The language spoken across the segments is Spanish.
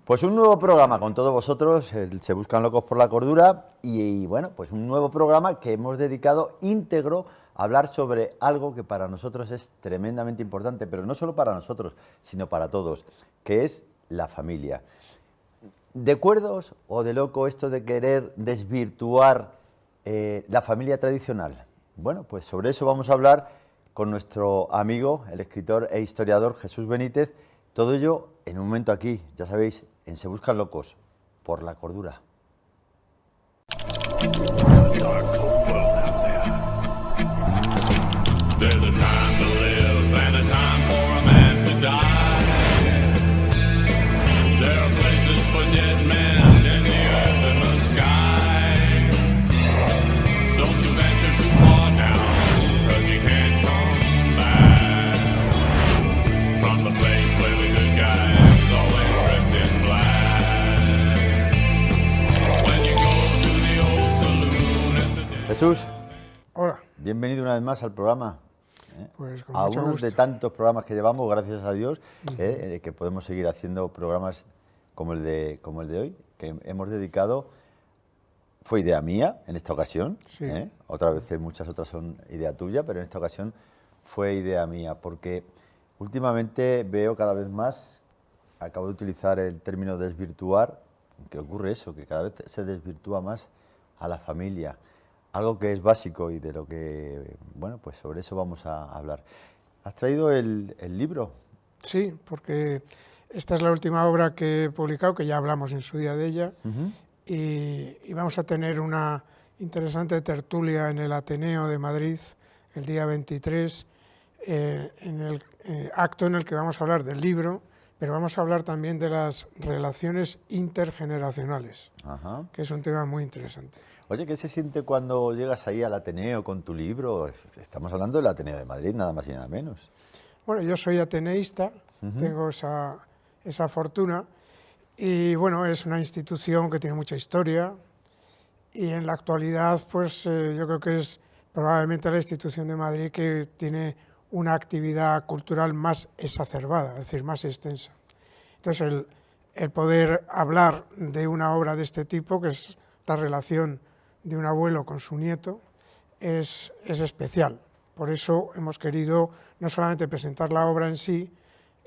Pues un nuevo programa con todos vosotros, Se Buscan Locos por la Cordura, y bueno, pues un nuevo programa que hemos dedicado íntegro a hablar sobre algo que para nosotros es tremendamente importante, pero no solo para nosotros, sino para todos, que es la familia. ¿De cuerdos o de loco esto de querer desvirtuar la familia tradicional? Bueno, pues sobre eso vamos a hablar con nuestro amigo, el escritor e historiador Jesús Benítez. Todo ello en un momento aquí, ya sabéis, en Se Buscan Locos por la Cordura. Jesús, hola. Bienvenido una vez más al programa. Pues con a mucho uno gusto. de tantos programas que llevamos, gracias a Dios, que podemos seguir haciendo programas como el de hoy, que hemos dedicado. Fue idea mía en esta ocasión, Sí. Otras veces muchas otras son idea tuya, pero en esta ocasión fue idea mía, porque últimamente veo cada vez más, acabo de utilizar el término desvirtuar, que ocurre eso, que cada vez se desvirtúa más a la familia. Algo que es básico y de lo que, bueno, pues sobre eso vamos a hablar. ¿Has traído el libro? Sí, porque esta es la última obra que he publicado, que ya hablamos en su día de ella, y vamos a tener una interesante tertulia en el Ateneo de Madrid el día 23, en el acto en el que vamos a hablar del libro, pero vamos a hablar también de las relaciones intergeneracionales, que es un tema muy interesante. Oye, ¿qué se siente cuando llegas ahí al Ateneo con tu libro? Estamos hablando del Ateneo de Madrid, nada más y nada menos. Bueno, yo soy ateneísta, tengo esa fortuna, y bueno, es una institución que tiene mucha historia, y en la actualidad, pues yo creo que es probablemente la institución de Madrid que tiene una actividad cultural más exacerbada, es decir, más extensa. Entonces, el poder hablar de una obra de este tipo, que es la relación de un abuelo con su nieto, es especial. Por eso hemos querido no solamente presentar la obra en sí,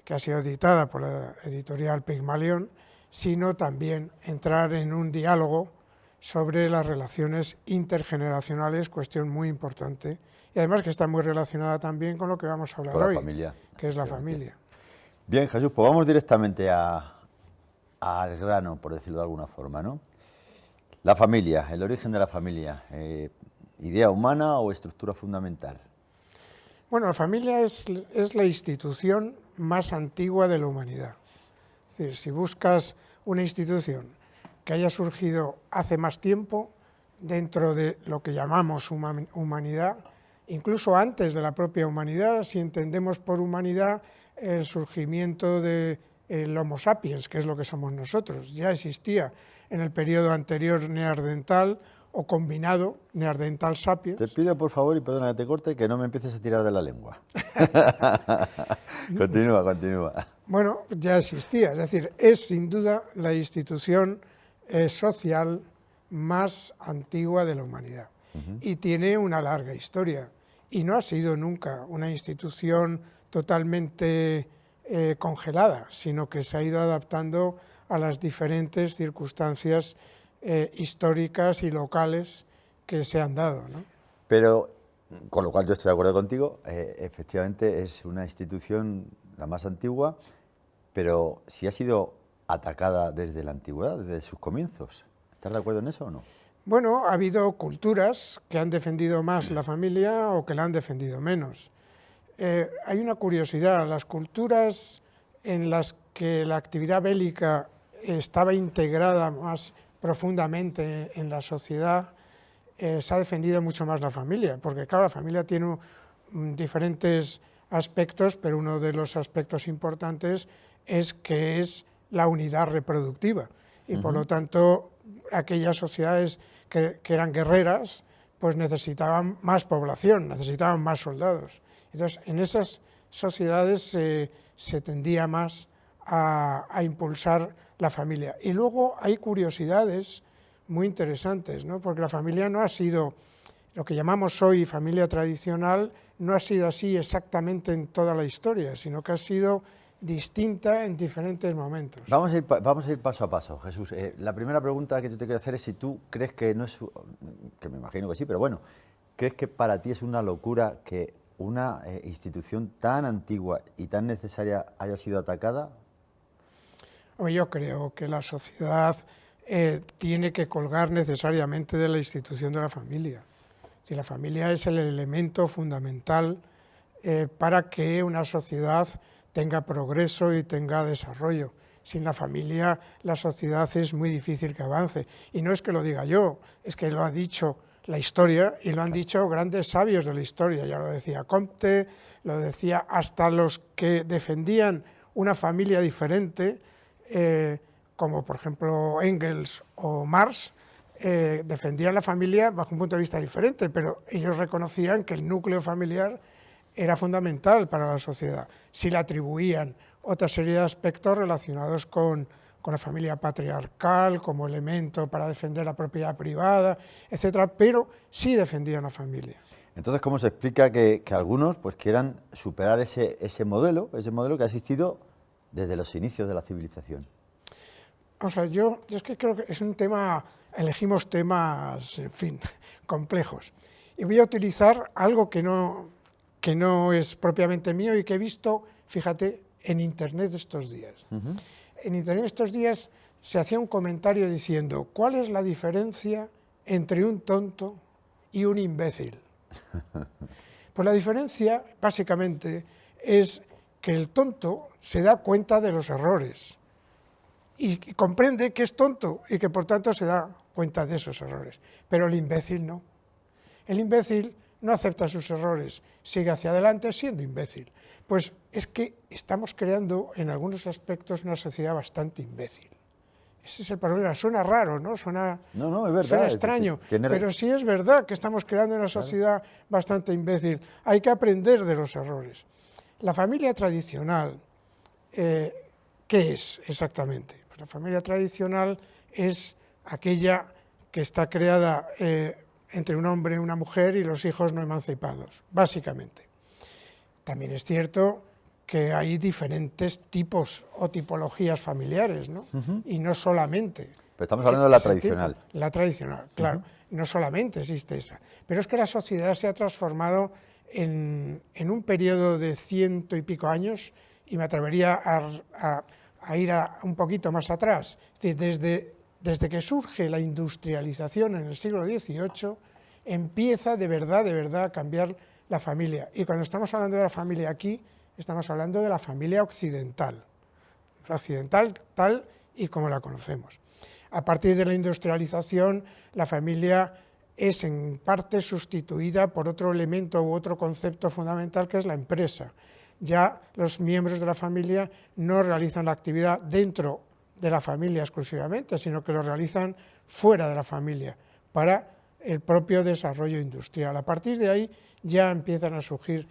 que ha sido editada por la editorial Pigmalión, sino también entrar en un diálogo sobre las relaciones intergeneracionales, cuestión muy importante, y además que está muy relacionada también con lo que vamos a hablar hoy, familia, que es la familia. Bien, Jesús, pues vamos directamente al grano, por decirlo de alguna forma, ¿no? La familia, el origen de la familia, ¿idea humana o estructura fundamental? Bueno, la familia es la institución más antigua de la humanidad. Es decir, si buscas una institución que haya surgido hace más tiempo, dentro de lo que llamamos humanidad, incluso antes de la propia humanidad, si entendemos por humanidad el surgimiento del Homo sapiens, que es lo que somos nosotros, ya existía en el periodo anterior neandertal o combinado neandertal sapiens. Te pido por favor, y perdona que te corte, que no me empieces a tirar de la lengua. Continúa. Bueno, ya existía, es decir, es sin duda la institución social más antigua de la humanidad y tiene una larga historia y no ha sido nunca una institución totalmente congelada, sino que se ha ido adaptando a las diferentes circunstancias históricas y locales que se han dado, ¿no? Pero, con lo cual yo estoy de acuerdo contigo, efectivamente es una institución la más antigua, pero si ha sido atacada desde la antigüedad, desde sus comienzos. ¿Estás de acuerdo en eso o no? Bueno, ha habido culturas que han defendido más la familia o que la han defendido menos. Hay una curiosidad, las culturas en las que la actividad bélica estaba integrada más profundamente en la sociedad, se ha defendido mucho más la familia, porque claro, la familia tiene diferentes aspectos, pero uno de los aspectos importantes es que es la unidad reproductiva, y por lo tanto aquellas sociedades que eran guerreras, pues necesitaban más población, necesitaban más soldados. Entonces, en esas sociedades se tendía más a impulsar la familia. Y luego hay curiosidades muy interesantes, ¿no? Porque la familia no ha sido, lo que llamamos hoy familia tradicional, no ha sido así exactamente en toda la historia, sino que ha sido distinta en diferentes momentos. Vamos a ir paso a paso, Jesús. La primera pregunta que yo te quiero hacer es si tú crees que no es, que me imagino que sí, pero bueno, ¿crees que para ti es una locura que una institución tan antigua y tan necesaria haya sido atacada? Yo creo que la sociedad tiene que colgar necesariamente de la institución de la familia. Si la familia es el elemento fundamental para que una sociedad tenga progreso y tenga desarrollo. Sin la familia, la sociedad es muy difícil que avance. Y no es que lo diga yo, es que lo ha dicho la historia y lo han dicho grandes sabios de la historia. Ya lo decía Comte, lo decía hasta los que defendían una familia diferente, como por ejemplo Engels o Marx, defendían la familia bajo un punto de vista diferente, pero ellos reconocían que el núcleo familiar era fundamental para la sociedad. Sí le atribuían otra serie de aspectos relacionados con la familia patriarcal, como elemento para defender la propiedad privada, etcétera, pero sí defendían la familia. Entonces, ¿cómo se explica que algunos pues quieran superar ese modelo que ha existido desde los inicios de la civilización? O sea, yo es que creo que es un tema, elegimos temas, en fin, complejos. Y voy a utilizar algo que no es propiamente mío y que he visto, fíjate, en Internet estos días. En Internet estos días se hacía un comentario diciendo, ¿cuál es la diferencia entre un tonto y un imbécil? Pues la diferencia, básicamente, es que el tonto se da cuenta de los errores y comprende que es tonto y que por tanto se da cuenta de esos errores. Pero el imbécil no. El imbécil no acepta sus errores, sigue hacia adelante siendo imbécil. Pues es que estamos creando en algunos aspectos una sociedad bastante imbécil. Ese es el problema. Suena raro, ¿no? Suena, no, es verdad, suena extraño, pero sí es verdad que estamos creando una sociedad bastante imbécil. Hay que aprender de los errores. La familia tradicional, ¿qué es exactamente? Pues la familia tradicional es aquella que está creada entre un hombre y una mujer y los hijos no emancipados, básicamente. También es cierto que hay diferentes tipos o tipologías familiares, ¿no? Y no solamente. Pero estamos hablando de la tradicional. La tradicional, claro. No solamente existe esa. Pero es que la sociedad se ha transformado en un periodo de 100 y pico años, y me atrevería a ir un poquito más atrás. Es decir, desde que surge la industrialización en el siglo XVIII, empieza de verdad a cambiar la familia. Y cuando estamos hablando de la familia aquí, estamos hablando de la familia occidental tal y como la conocemos. A partir de la industrialización, la familia es en parte sustituida por otro elemento u otro concepto fundamental que es la empresa. Ya los miembros de la familia no realizan la actividad dentro de la familia exclusivamente, sino que lo realizan fuera de la familia para el propio desarrollo industrial. A partir de ahí ya empiezan a surgir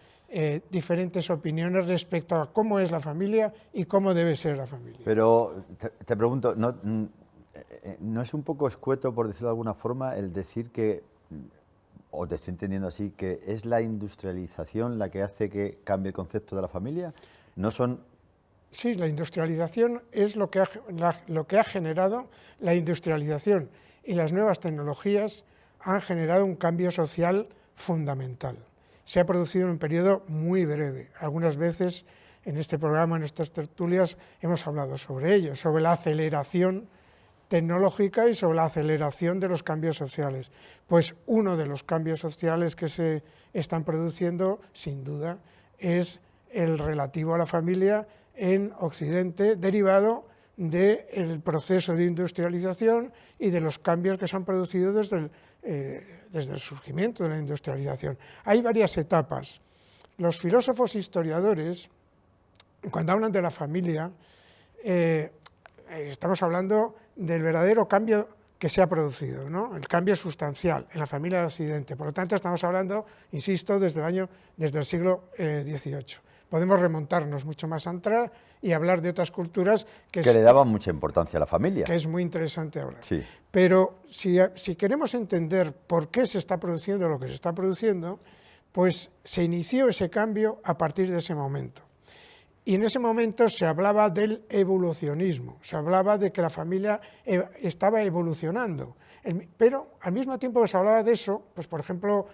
diferentes opiniones respecto a cómo es la familia y cómo debe ser la familia. Pero te pregunto, ¿no es un poco escueto, por decirlo de alguna forma, el decir que, o te estoy entendiendo así, que es la industrialización la que hace que cambie el concepto de la familia? ¿No son...? Sí, la industrialización es lo que ha generado la industrialización, y las nuevas tecnologías han generado un cambio social fundamental. Se ha producido en un periodo muy breve. Algunas veces en este programa, en estas tertulias, hemos hablado sobre ello, sobre la aceleración tecnológica y sobre la aceleración de los cambios sociales. Pues uno de los cambios sociales que se están produciendo, sin duda, es el relativo a la familia en Occidente, derivado del proceso de industrialización y de los cambios que se han producido desde el surgimiento de la industrialización. Hay varias etapas. Los filósofos historiadores, cuando hablan de la familia, estamos hablando del verdadero cambio que se ha producido, ¿no? El cambio sustancial en la familia de Occidente. Por lo tanto, estamos hablando, insisto, desde el siglo XVIII. podemos remontarnos mucho más atrás y hablar de otras culturas que le daban mucha importancia a la familia. Que es muy interesante hablar. Sí. Pero si queremos entender por qué se está produciendo lo que se está produciendo, pues se inició ese cambio a partir de ese momento. Y en ese momento se hablaba del evolucionismo, se hablaba de que la familia estaba evolucionando. Pero al mismo tiempo que se hablaba de eso, pues por ejemplo,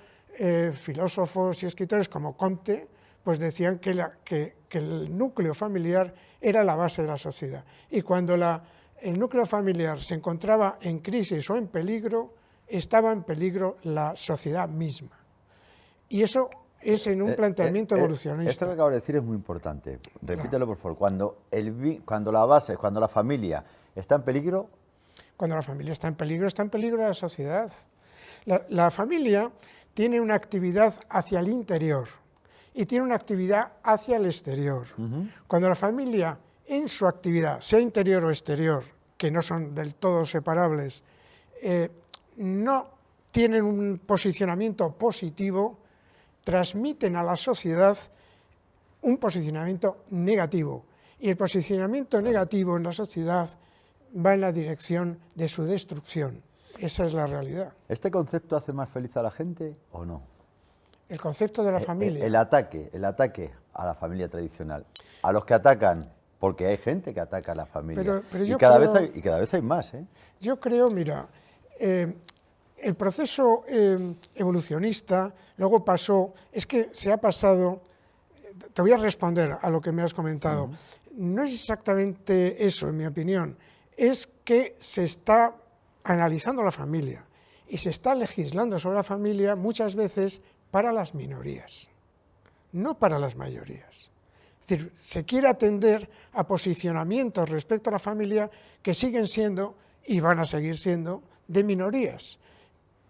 filósofos y escritores como Comte, pues decían que el núcleo familiar era la base de la sociedad. Y cuando el núcleo familiar se encontraba en crisis o en peligro, estaba en peligro la sociedad misma. Y eso es en un planteamiento evolucionista. Esto que acabo de decir es muy importante. Repítelo, por favor. Cuando la familia está en peligro... Cuando la familia está en peligro la sociedad. La familia tiene una actividad hacia el interior y tiene una actividad hacia el exterior. Cuando la familia, en su actividad, sea interior o exterior, que no son del todo separables, no tienen un posicionamiento positivo, transmiten a la sociedad un posicionamiento negativo. Y el posicionamiento negativo en la sociedad va en la dirección de su destrucción. Esa es la realidad. ¿Este concepto hace más feliz a la gente o no? El concepto de la familia. El ataque a la familia tradicional. A los que atacan, porque hay gente que ataca a la familia. Pero y cada vez hay más, ¿eh? Yo creo, mira, el proceso evolucionista luego pasó, es que se ha pasado, te voy a responder a lo que me has comentado, no es exactamente eso, en mi opinión, es que se está analizando la familia y se está legislando sobre la familia muchas veces para las minorías, no para las mayorías. Es decir, se quiere atender a posicionamientos respecto a la familia que siguen siendo y van a seguir siendo de minorías.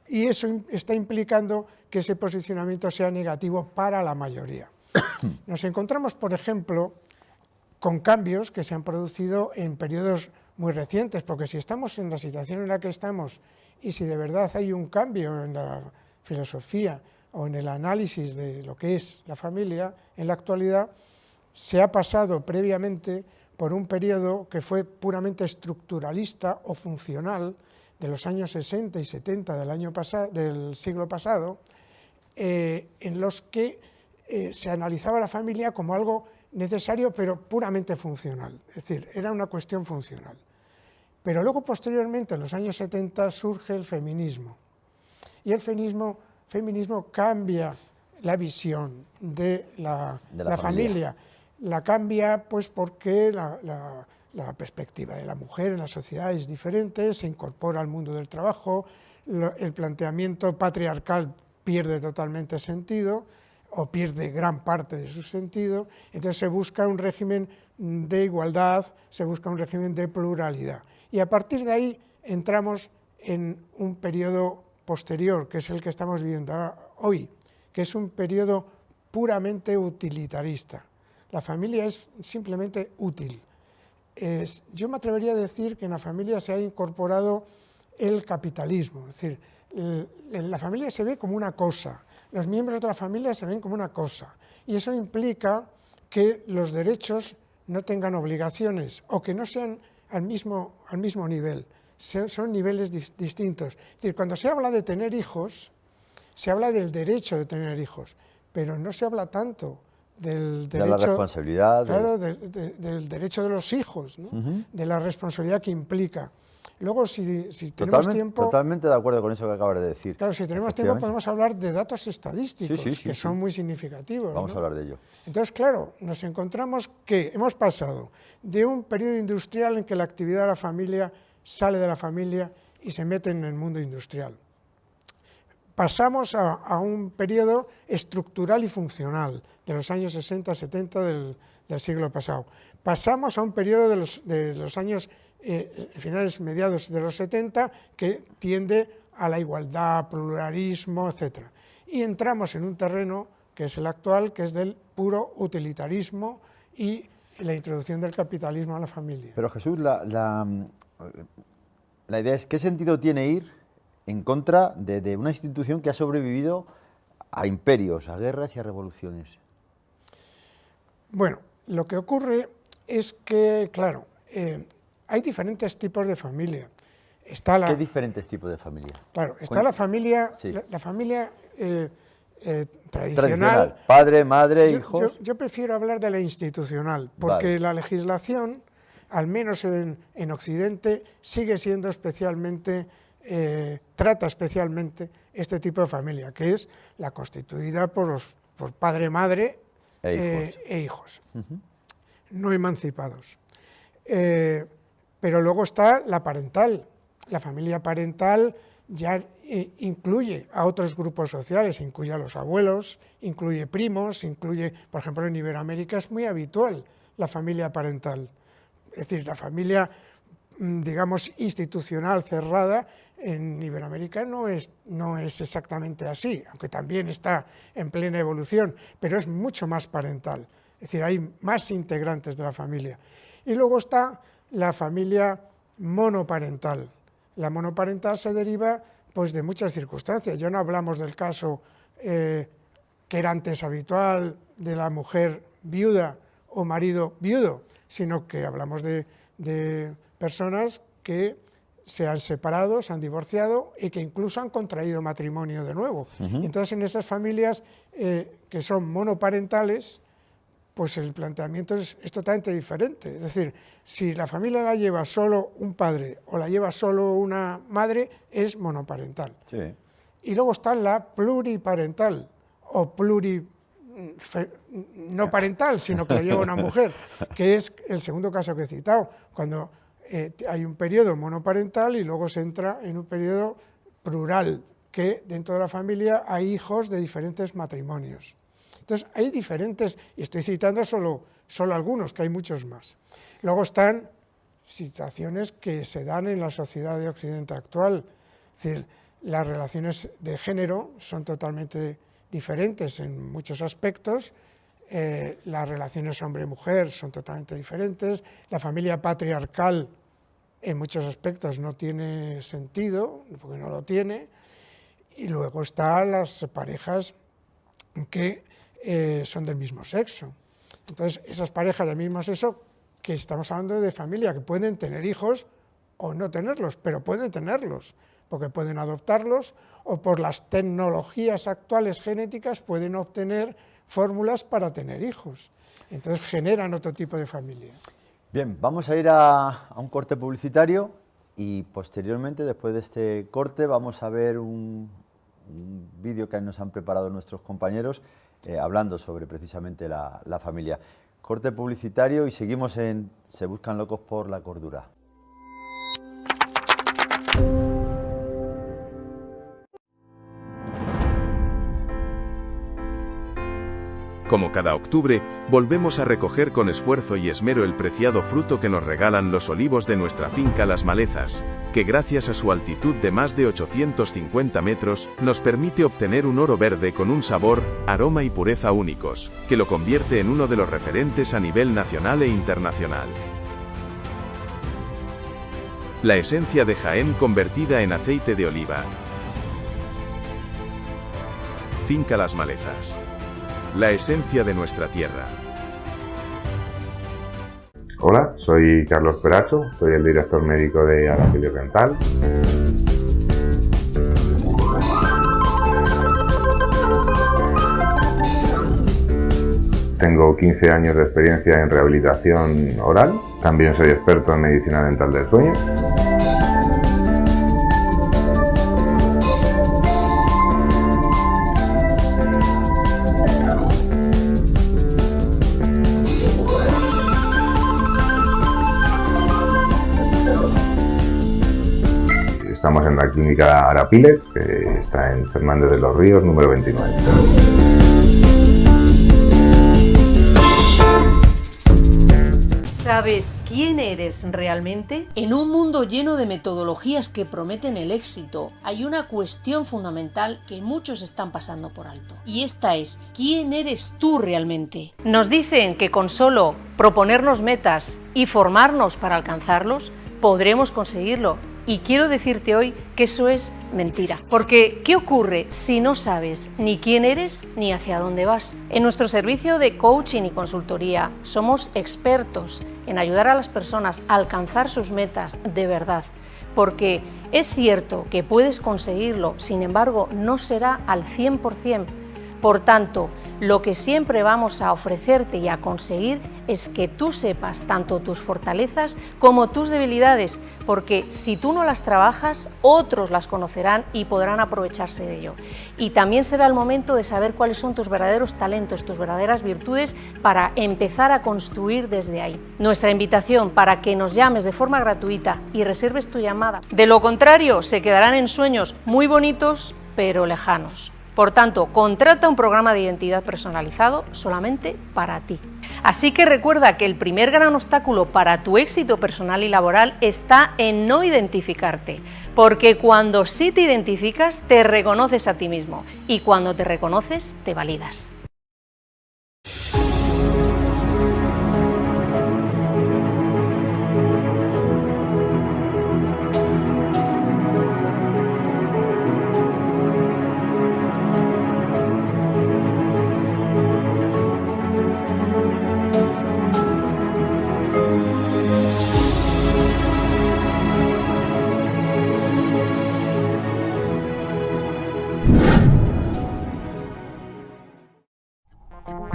Y eso está implicando que ese posicionamiento sea negativo para la mayoría. Nos encontramos, por ejemplo, con cambios que se han producido en periodos muy recientes, porque si estamos en la situación en la que estamos y si de verdad hay un cambio en la filosofía o en el análisis de lo que es la familia, en la actualidad se ha pasado previamente por un periodo que fue puramente estructuralista o funcional, de los años 60 y 70 del siglo pasado, en los que se analizaba la familia como algo necesario pero puramente funcional, es decir, era una cuestión funcional. Pero luego posteriormente, en los años 70, surge el feminismo, y el feminismo cambia la visión de la familia. La cambia pues porque la perspectiva de la mujer en la sociedad es diferente, se incorpora al mundo del trabajo, el planteamiento patriarcal pierde totalmente sentido o pierde gran parte de su sentido, entonces se busca un régimen de igualdad, se busca un régimen de pluralidad. Y a partir de ahí entramos en un periodo posterior, que es el que estamos viviendo hoy, que es un periodo puramente utilitarista. La familia es simplemente útil. Yo me atrevería a decir que en la familia se ha incorporado el capitalismo, es decir, la familia se ve como una cosa, los miembros de la familia se ven como una cosa, y eso implica que los derechos no tengan obligaciones o que no sean al mismo nivel, son niveles distintos. Es decir, cuando se habla de tener hijos, se habla del derecho de tener hijos, pero no se habla tanto del derecho, de la responsabilidad, claro, del derecho de los hijos, ¿no? De la responsabilidad que implica. Luego, si tenemos tiempo... Totalmente de acuerdo con eso que acabas de decir. Claro, si tenemos tiempo podemos hablar de datos estadísticos, que son muy significativos. Vamos a hablar de ello. Entonces, claro, nos encontramos que hemos pasado de un periodo industrial en que la actividad de la familia sale de la familia y se mete en el mundo industrial. Pasamos a un periodo estructural y funcional de los años 60-70 del siglo pasado. Pasamos a un periodo de los años finales, mediados de los 70, que tiende a la igualdad, pluralismo, etc. Y entramos en un terreno que es el actual, que es del puro utilitarismo y la introducción del capitalismo a la familia. Pero Jesús, la idea es, ¿qué sentido tiene ir en contra de una institución que ha sobrevivido a imperios, a guerras y a revoluciones? Bueno, lo que ocurre es que, claro, hay diferentes tipos de familia. ¿Qué diferentes tipos de familia? Claro, está la familia, sí. la familia tradicional. Padre, madre, hijos. Yo prefiero hablar de la institucional, porque la legislación, al menos en Occidente, sigue siendo especialmente, trata especialmente este tipo de familia, que es la constituida por padre, madre e hijos, no emancipados. Pero luego está la parental. La familia parental ya incluye a otros grupos sociales, incluye a los abuelos, incluye primos, incluye, por ejemplo, en Iberoamérica es muy habitual la familia parental. Es decir, la familia, digamos, institucional cerrada en Iberoamérica no es exactamente así, aunque también está en plena evolución, pero es mucho más parental. Es decir, hay más integrantes de la familia. Y luego está la familia monoparental. La monoparental se deriva pues, de muchas circunstancias. Ya no hablamos del caso que era antes habitual de la mujer viuda o marido viudo, sino que hablamos de personas que se han separado, se han divorciado y que incluso han contraído matrimonio de nuevo. Y entonces en esas familias que son monoparentales, pues el planteamiento es totalmente diferente. Es decir, si la familia la lleva solo un padre o la lleva solo una madre, es monoparental. Sí. Y luego está la pluriparental, o no parental, sino que la lleva una mujer, que es el segundo caso que he citado, cuando hay un periodo monoparental y luego se entra en un periodo plural, que dentro de la familia hay hijos de diferentes matrimonios. Entonces, hay diferentes, y estoy citando solo algunos, que hay muchos más. Luego están situaciones que se dan en la sociedad de Occidente actual. Es decir, las relaciones de género son totalmente diferentes en muchos aspectos, las relaciones hombre-mujer son totalmente diferentes, la familia patriarcal en muchos aspectos no tiene sentido, porque no lo tiene, y luego están las parejas que son del mismo sexo. Entonces, esas parejas del mismo sexo, que estamos hablando de familia, que pueden tener hijos o no tenerlos, pero pueden tenerlos, porque pueden adoptarlos, o por las tecnologías actuales genéticas pueden obtener fórmulas para tener hijos. Entonces, generan otro tipo de familia. Bien, vamos a ir a un corte publicitario y posteriormente, después de este corte, vamos a ver un vídeo que nos han preparado nuestros compañeros hablando sobre precisamente la familia. Corte publicitario y seguimos en Se buscan locos por la cordura. Como cada octubre, volvemos a recoger con esfuerzo y esmero el preciado fruto que nos regalan los olivos de nuestra finca Las Malezas, que gracias a su altitud de más de 850 metros, nos permite obtener un oro verde con un sabor, aroma y pureza únicos, que lo convierte en uno de los referentes a nivel nacional e internacional. La esencia de Jaén convertida en aceite de oliva. Finca Las Malezas. La esencia de nuestra tierra. Hola, soy Carlos Peracho, soy el director médico de Araceli Rental. Tengo 15 años de experiencia en rehabilitación oral, también soy experto en medicina dental del sueño. Estamos en la clínica Arapiles, que está en Fernández de los Ríos, número 29. ¿Sabes quién eres realmente? En un mundo lleno de metodologías que prometen el éxito, hay una cuestión fundamental que muchos están pasando por alto. Y esta es, ¿quién eres tú realmente? Nos dicen que con solo proponernos metas y formarnos para alcanzarlos, podremos conseguirlo. Y quiero decirte hoy que eso es mentira. Porque, ¿qué ocurre si no sabes ni quién eres ni hacia dónde vas? En nuestro servicio de coaching y consultoría somos expertos en ayudar a las personas a alcanzar sus metas de verdad. Porque es cierto que puedes conseguirlo, sin embargo, no será al 100%. Por tanto, lo que siempre vamos a ofrecerte y a conseguir es que tú sepas tanto tus fortalezas como tus debilidades, porque si tú no las trabajas, otros las conocerán y podrán aprovecharse de ello. Y también será el momento de saber cuáles son tus verdaderos talentos, tus verdaderas virtudes, para empezar a construir desde ahí. Nuestra invitación para que nos llames de forma gratuita y reserves tu llamada. De lo contrario, se quedarán en sueños muy bonitos, pero lejanos. Por tanto, contrata un programa de identidad personalizado solamente para ti. Así que recuerda que el primer gran obstáculo para tu éxito personal y laboral está en no identificarte, porque cuando sí te identificas, te reconoces a ti mismo, y cuando te reconoces, te validas.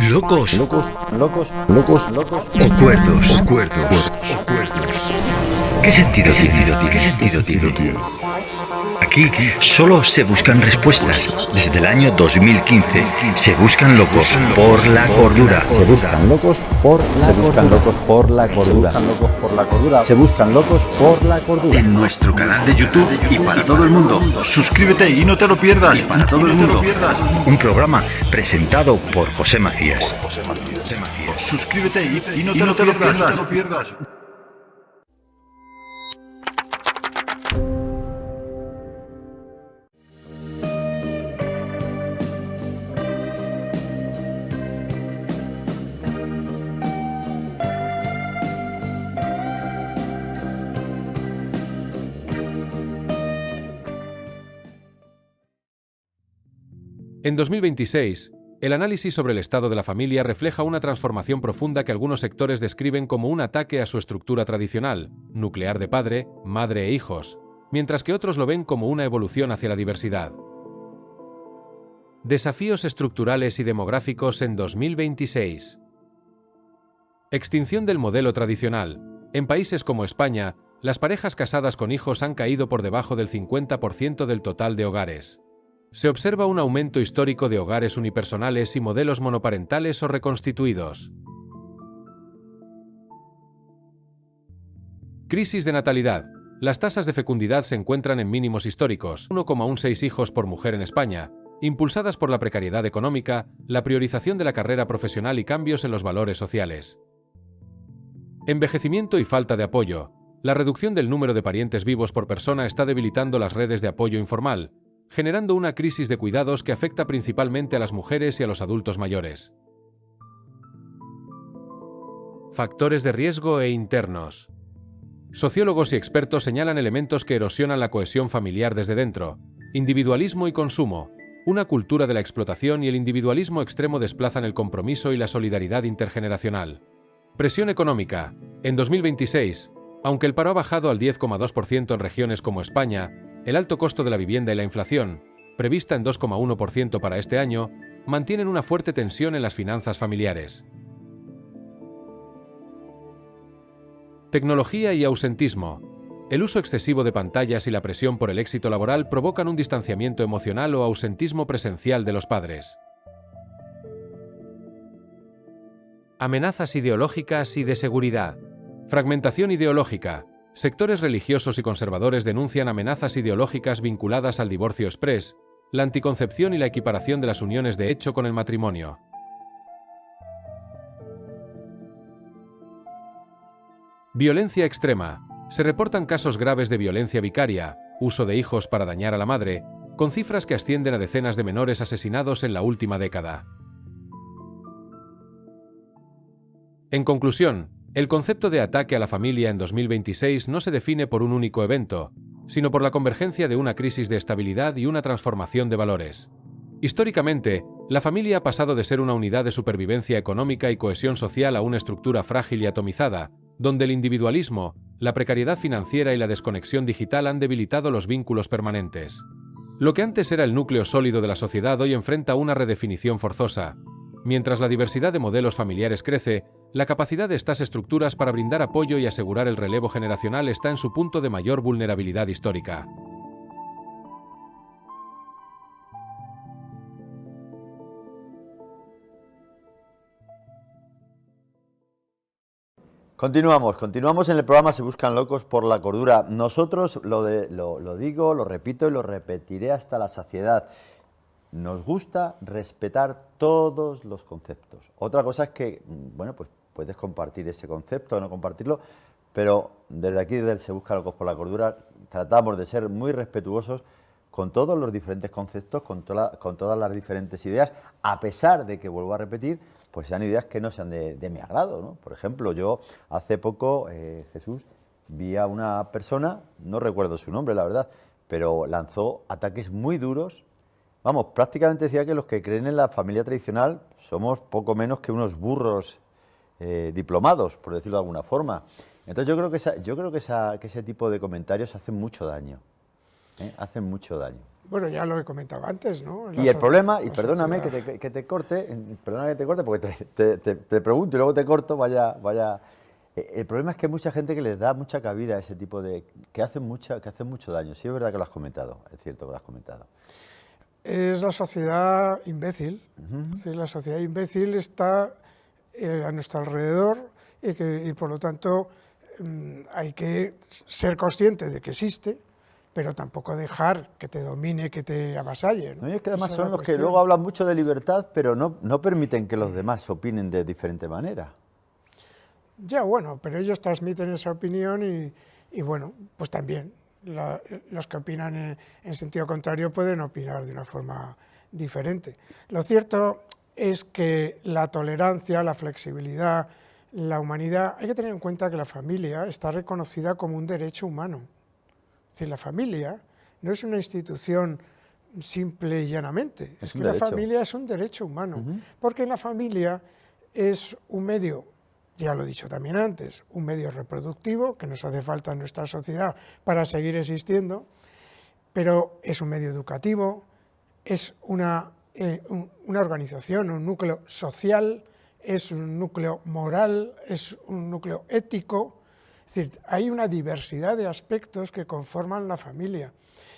Locos. Locos. O cuerdos. ¿Qué sentido tiene? Aquí solo se buscan respuestas. Desde el año 2015 se buscan locos por la cordura. Se buscan locos por la cordura. En nuestro canal de YouTube y para todo el mundo. Suscríbete y no te lo pierdas. Un programa presentado por José Macías. Suscríbete y no te lo pierdas. En 2026, el análisis sobre el estado de la familia refleja una transformación profunda que algunos sectores describen como un ataque a su estructura tradicional, nuclear de padre, madre e hijos, mientras que otros lo ven como una evolución hacia la diversidad. Desafíos estructurales y demográficos en 2026. Extinción del modelo tradicional. En países como España, las parejas casadas con hijos han caído por debajo del 50% del total de hogares. Se observa un aumento histórico de hogares unipersonales y modelos monoparentales o reconstituidos. Crisis de natalidad. Las tasas de fecundidad se encuentran en mínimos históricos, 1,16 hijos por mujer en España, impulsadas por la precariedad económica, la priorización de la carrera profesional y cambios en los valores sociales. Envejecimiento y falta de apoyo. La reducción del número de parientes vivos por persona está debilitando las redes de apoyo informal, generando una crisis de cuidados que afecta principalmente a las mujeres y a los adultos mayores. Factores de riesgo e internos. Sociólogos y expertos señalan elementos que erosionan la cohesión familiar desde dentro: individualismo y consumo. Una cultura de la explotación y el individualismo extremo desplazan el compromiso y la solidaridad intergeneracional. Presión económica. En 2026, aunque el paro ha bajado al 10,2% en regiones como España, el alto costo de la vivienda y la inflación, prevista en 2,1% para este año, mantienen una fuerte tensión en las finanzas familiares. Tecnología y ausentismo. El uso excesivo de pantallas y la presión por el éxito laboral provocan un distanciamiento emocional o ausentismo presencial de los padres. Amenazas ideológicas y de seguridad. Fragmentación ideológica. Sectores religiosos y conservadores denuncian amenazas ideológicas vinculadas al divorcio exprés, la anticoncepción y la equiparación de las uniones de hecho con el matrimonio. Violencia extrema. Se reportan casos graves de violencia vicaria, uso de hijos para dañar a la madre, con cifras que ascienden a decenas de menores asesinados en la última década. En conclusión, el concepto de ataque a la familia en 2026 no se define por un único evento, sino por la convergencia de una crisis de estabilidad y una transformación de valores. Históricamente, la familia ha pasado de ser una unidad de supervivencia económica y cohesión social a una estructura frágil y atomizada, donde el individualismo, la precariedad financiera y la desconexión digital han debilitado los vínculos permanentes. Lo que antes era el núcleo sólido de la sociedad hoy enfrenta una redefinición forzosa. Mientras la diversidad de modelos familiares crece, la capacidad de estas estructuras para brindar apoyo y asegurar el relevo generacional está en su punto de mayor vulnerabilidad histórica. Continuamos en el programa Se Buscan Locos por la Cordura. Nosotros, lo digo, lo repito y lo repetiré hasta la saciedad, nos gusta respetar todos los conceptos. Otra cosa es que, bueno, pues puedes compartir ese concepto o no compartirlo, pero desde aquí, desde el Se Buscan Locos por la Cordura, tratamos de ser muy respetuosos con todos los diferentes conceptos, con todas las diferentes ideas, a pesar de que, vuelvo a repetir, pues sean ideas que no sean de mi agrado, ¿no? Por ejemplo, yo hace poco, Jesús, vi a una persona, no recuerdo su nombre, la verdad, pero lanzó ataques muy duros. Vamos, prácticamente decía que los que creen en la familia tradicional somos poco menos que unos burros diplomados, por decirlo de alguna forma. Entonces yo creo que ese tipo de comentarios hacen mucho daño, hacen mucho daño. Bueno, ya lo he comentado antes, ¿no? Y el problema, y perdóname que te corte, porque te pregunto y luego te corto, vaya. El problema es que hay mucha gente que les da mucha cabida a ese tipo de... que hacen mucho daño. Sí, es verdad que lo has comentado, es cierto que lo has comentado. Es la sociedad imbécil. Sí, la sociedad imbécil está a nuestro alrededor y por lo tanto hay que ser consciente de que existe, pero tampoco dejar que te domine, que te avasalle, ¿no? No, y es que además son los que luego hablan mucho de libertad, pero no permiten que los demás opinen de diferente manera. Ya, bueno, pero ellos transmiten esa opinión y bueno, pues también los que opinan en sentido contrario pueden opinar de una forma diferente. Lo cierto es que la tolerancia, la flexibilidad, la humanidad, hay que tener en cuenta que la familia está reconocida como un derecho humano. Es decir, la familia no es una institución simple y llanamente, es que la familia es un derecho humano, porque la familia es un medio, ya lo he dicho también antes, un medio reproductivo que nos hace falta en nuestra sociedad para seguir existiendo, pero es un medio educativo, es una organización, un núcleo social, es un núcleo moral, es un núcleo ético. Es decir, hay una diversidad de aspectos que conforman la familia.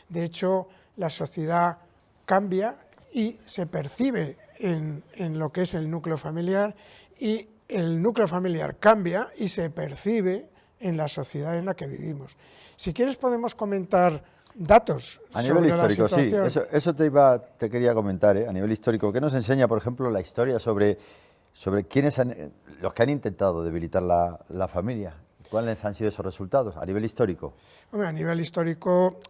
De hecho, la sociedad cambia y se percibe en lo que es el núcleo familiar, y el núcleo familiar cambia y se percibe en la sociedad en la que vivimos. Si quieres podemos comentar datos a nivel histórico, la situación. Sí, eso te quería comentar, a nivel histórico. ¿Qué nos enseña, por ejemplo, la historia sobre quiénes los que han intentado debilitar la familia? ¿Cuáles han sido esos resultados a nivel histórico? Hombre, a nivel histórico,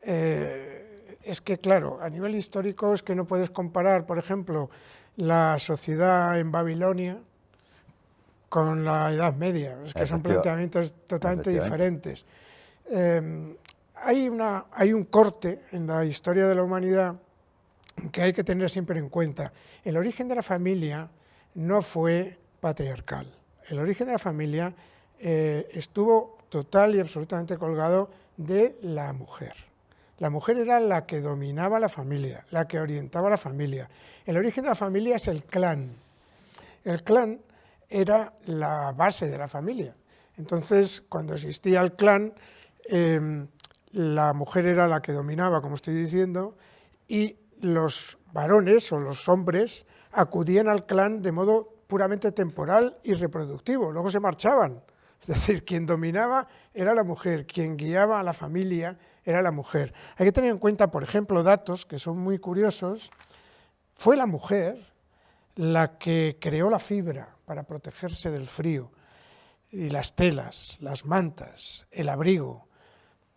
es que claro, a nivel histórico es que no puedes comparar, por ejemplo, la sociedad en Babilonia con la Edad Media, es que son planteamientos totalmente diferentes. Hay un corte en la historia de la humanidad que hay que tener siempre en cuenta. El origen de la familia no fue patriarcal, el origen de la familia estuvo total y absolutamente colgado de la mujer. La mujer era la que dominaba la familia, la que orientaba la familia. El origen de la familia es el clan. El clan era la base de la familia. Entonces, cuando existía el clan, la mujer era la que dominaba, como estoy diciendo, y los varones o los hombres acudían al clan de modo puramente temporal y reproductivo, luego se marchaban. Es decir, quien dominaba era la mujer, quien guiaba a la familia era la mujer. Hay que tener en cuenta, por ejemplo, datos que son muy curiosos. Fue la mujer la que creó la fibra para protegerse del frío, y las telas, las mantas, el abrigo.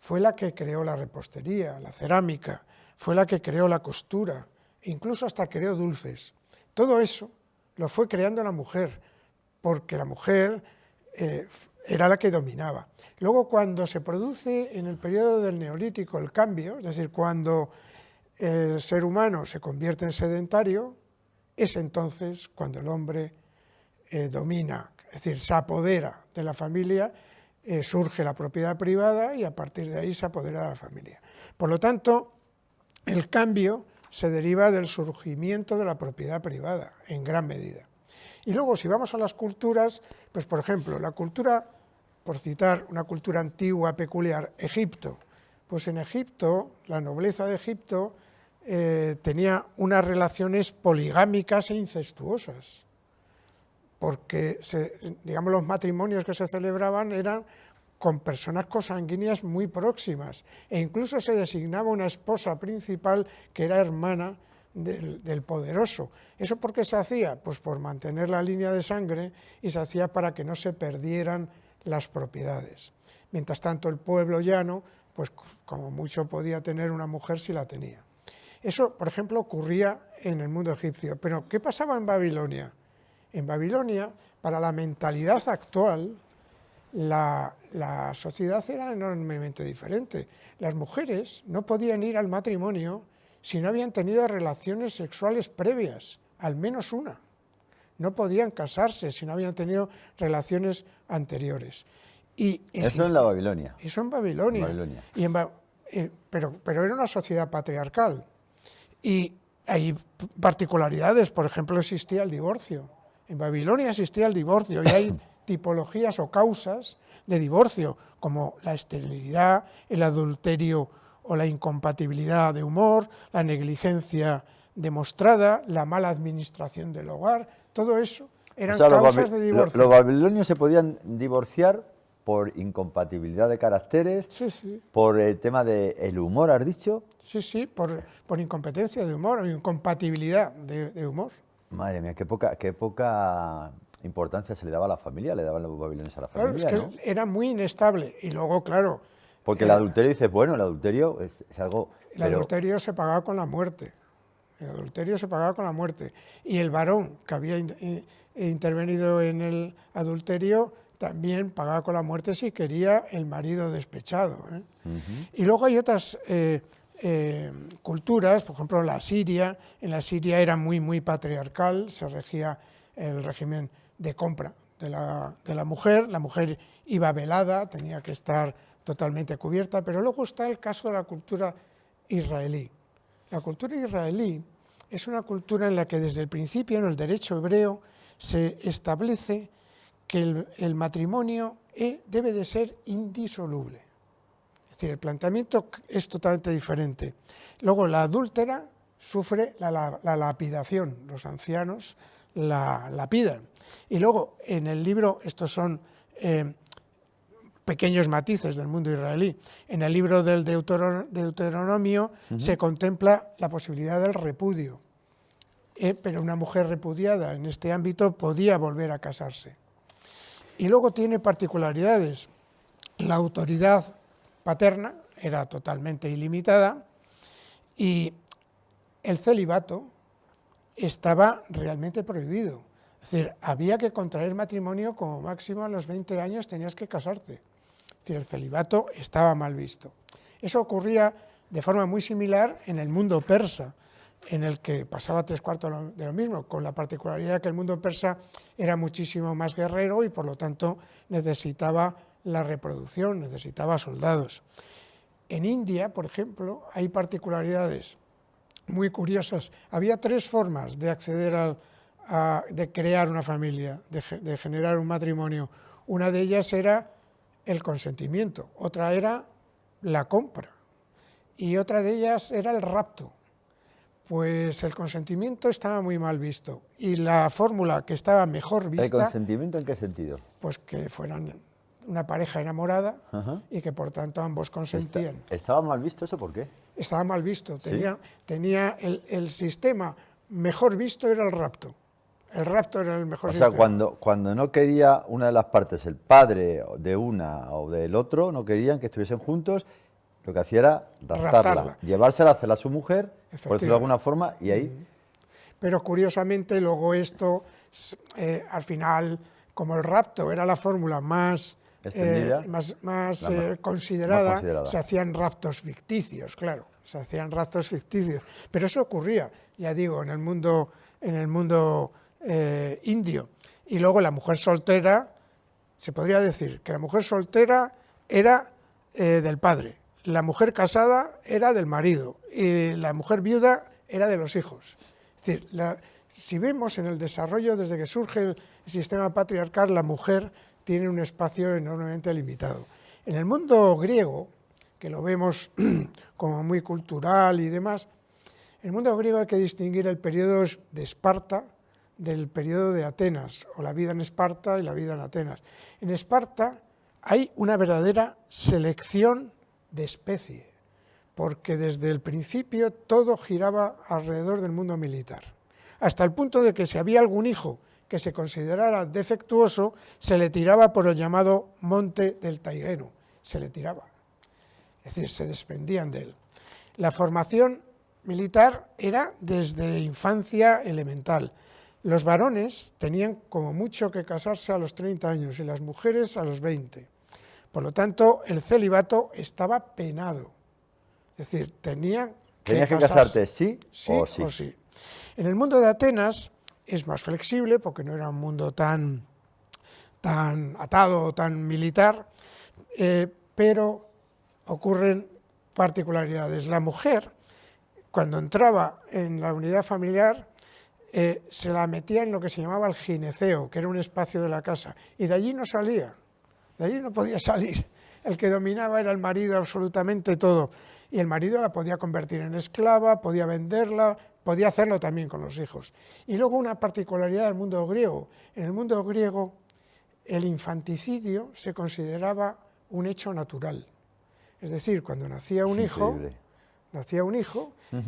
Fue la que creó la repostería, la cerámica, fue la que creó la costura, incluso hasta creó dulces. Todo eso lo fue creando la mujer, porque la mujer era la que dominaba. Luego, cuando se produce en el periodo del Neolítico el cambio, es decir, cuando el ser humano se convierte en sedentario, es entonces cuando el hombre domina, es decir, se apodera de la familia, surge la propiedad privada y a partir de ahí se apodera de la familia. Por lo tanto, el cambio se deriva del surgimiento de la propiedad privada, en gran medida. Y luego, si vamos a las culturas, pues por ejemplo, la cultura, por citar una cultura antigua, peculiar, Egipto. Pues en Egipto, la nobleza de Egipto tenía unas relaciones poligámicas e incestuosas, porque digamos, los matrimonios que se celebraban eran con personas consanguíneas muy próximas, e incluso se designaba una esposa principal que era hermana del poderoso. ¿Eso por qué se hacía? Pues por mantener la línea de sangre, y se hacía para que no se perdieran las propiedades. Mientras tanto, el pueblo llano, pues como mucho podía tener una mujer si la tenía. Eso, por ejemplo, ocurría en el mundo egipcio. Pero, ¿qué pasaba en Babilonia? En Babilonia, para la mentalidad actual, la sociedad era enormemente diferente. Las mujeres no podían ir al matrimonio si no habían tenido relaciones sexuales previas, al menos una. No podían casarse si no habían tenido relaciones anteriores. Y eso en la Babilonia. Eso en Babilonia. Pero era una sociedad patriarcal. Y hay particularidades, por ejemplo, existía el divorcio. En Babilonia existía el divorcio y hay tipologías o causas de divorcio, como la esterilidad, el adulterio o la incompatibilidad de humor, la negligencia demostrada, la mala administración del hogar, todo eso eran causas de divorcio. Los babilonios se podían divorciar por incompatibilidad de caracteres, sí. Por el tema del humor, ¿has dicho? Sí, por incompetencia de humor o incompatibilidad de humor. Madre mía, qué poca importancia se le daba a la familia, le daban los babilonios a la familia, claro, es que era muy inestable. Y luego, claro... Porque el adulterio, dices, bueno, el adulterio es algo... El adulterio se pagaba con la muerte. El adulterio se pagaba con la muerte. Y el varón que había intervenido en el adulterio también pagaba con la muerte si quería el marido despechado. Y luego hay otras culturas, por ejemplo la Siria. En la Siria era muy patriarcal, se regía el régimen de compra de la mujer iba velada, tenía que estar totalmente cubierta, pero luego está el caso de la cultura israelí. La cultura israelí es una cultura en la que desde el principio, en el derecho hebreo, se establece que el matrimonio debe de ser indisoluble. Es decir, el planteamiento es totalmente diferente. Luego, la adúltera sufre la lapidación, los ancianos la lapidan. Y luego, en el libro, estos son pequeños matices del mundo israelí, en el libro del Deuteronomio se contempla la posibilidad del repudio, pero una mujer repudiada en este ámbito podía volver a casarse. Y luego tiene particularidades. La autoridad paterna era totalmente ilimitada y el celibato estaba realmente prohibido. Es decir, había que contraer matrimonio como máximo a los 20 años tenías que casarte. Es decir, el celibato estaba mal visto. Eso ocurría de forma muy similar en el mundo persa, en el que pasaba 3/4 de lo mismo, con la particularidad que el mundo persa era muchísimo más guerrero y por lo tanto necesitaba la reproducción, necesitaba soldados. En India, por ejemplo, hay particularidades muy curiosas. Había 3 formas de acceder de crear una familia, de generar un matrimonio. Una de ellas era el consentimiento, otra era la compra y otra de ellas era el rapto. Pues el consentimiento estaba muy mal visto y la fórmula que estaba mejor vista... ¿El consentimiento en qué sentido? Pues que fueran una pareja enamorada y que por tanto ambos consentían. ¿Estaba mal visto eso? ¿Por qué? Estaba mal visto, tenía el sistema mejor visto era el rapto. El rapto era el mejor sistema. O sea, cuando no quería una de las partes, el padre de una o del otro, no querían que estuviesen juntos, lo que hacía era raptarla. Llevársela a hacerla a su mujer, por decirlo de alguna forma, y ahí... Pero curiosamente luego esto, al final, como el rapto era la fórmula más extendida, considerada, se hacían raptos ficticios, claro, se hacían raptos ficticios. Pero eso ocurría, ya digo, en el mundo indio. Y luego la mujer soltera, se podría decir que la mujer soltera era del padre, la mujer casada era del marido y la mujer viuda era de los hijos. Es decir, si vemos en el desarrollo desde que surge el sistema patriarcal, la mujer tiene un espacio enormemente limitado. En el mundo griego, que lo vemos como muy cultural y demás, en el mundo griego hay que distinguir el periodo de Esparta del periodo de Atenas, o la vida en Esparta y la vida en Atenas. En Esparta hay una verdadera selección de especie, porque desde el principio todo giraba alrededor del mundo militar, hasta el punto de que si había algún hijo que se considerara defectuoso, se le tiraba por el llamado monte del Taigeno, se le tiraba, es decir, se desprendían de él. La formación militar era desde infancia elemental. Los varones tenían como mucho que casarse a los 30 años y las mujeres a los 20. Por lo tanto, el celibato estaba penado. Es decir, tenías que casarte sí o sí. En el mundo de Atenas es más flexible porque no era un mundo tan atado, tan militar, pero ocurren particularidades. La mujer, cuando entraba en la unidad familiar, se la metía en lo que se llamaba el gineceo, que era un espacio de la casa, y de allí no salía, de allí no podía salir. El que dominaba era el marido absolutamente todo, y el marido la podía convertir en esclava, podía venderla, podía hacerlo también con los hijos. Y luego una particularidad del mundo griego. En el mundo griego el infanticidio se consideraba un hecho natural. Es decir, cuando nacía un hijo,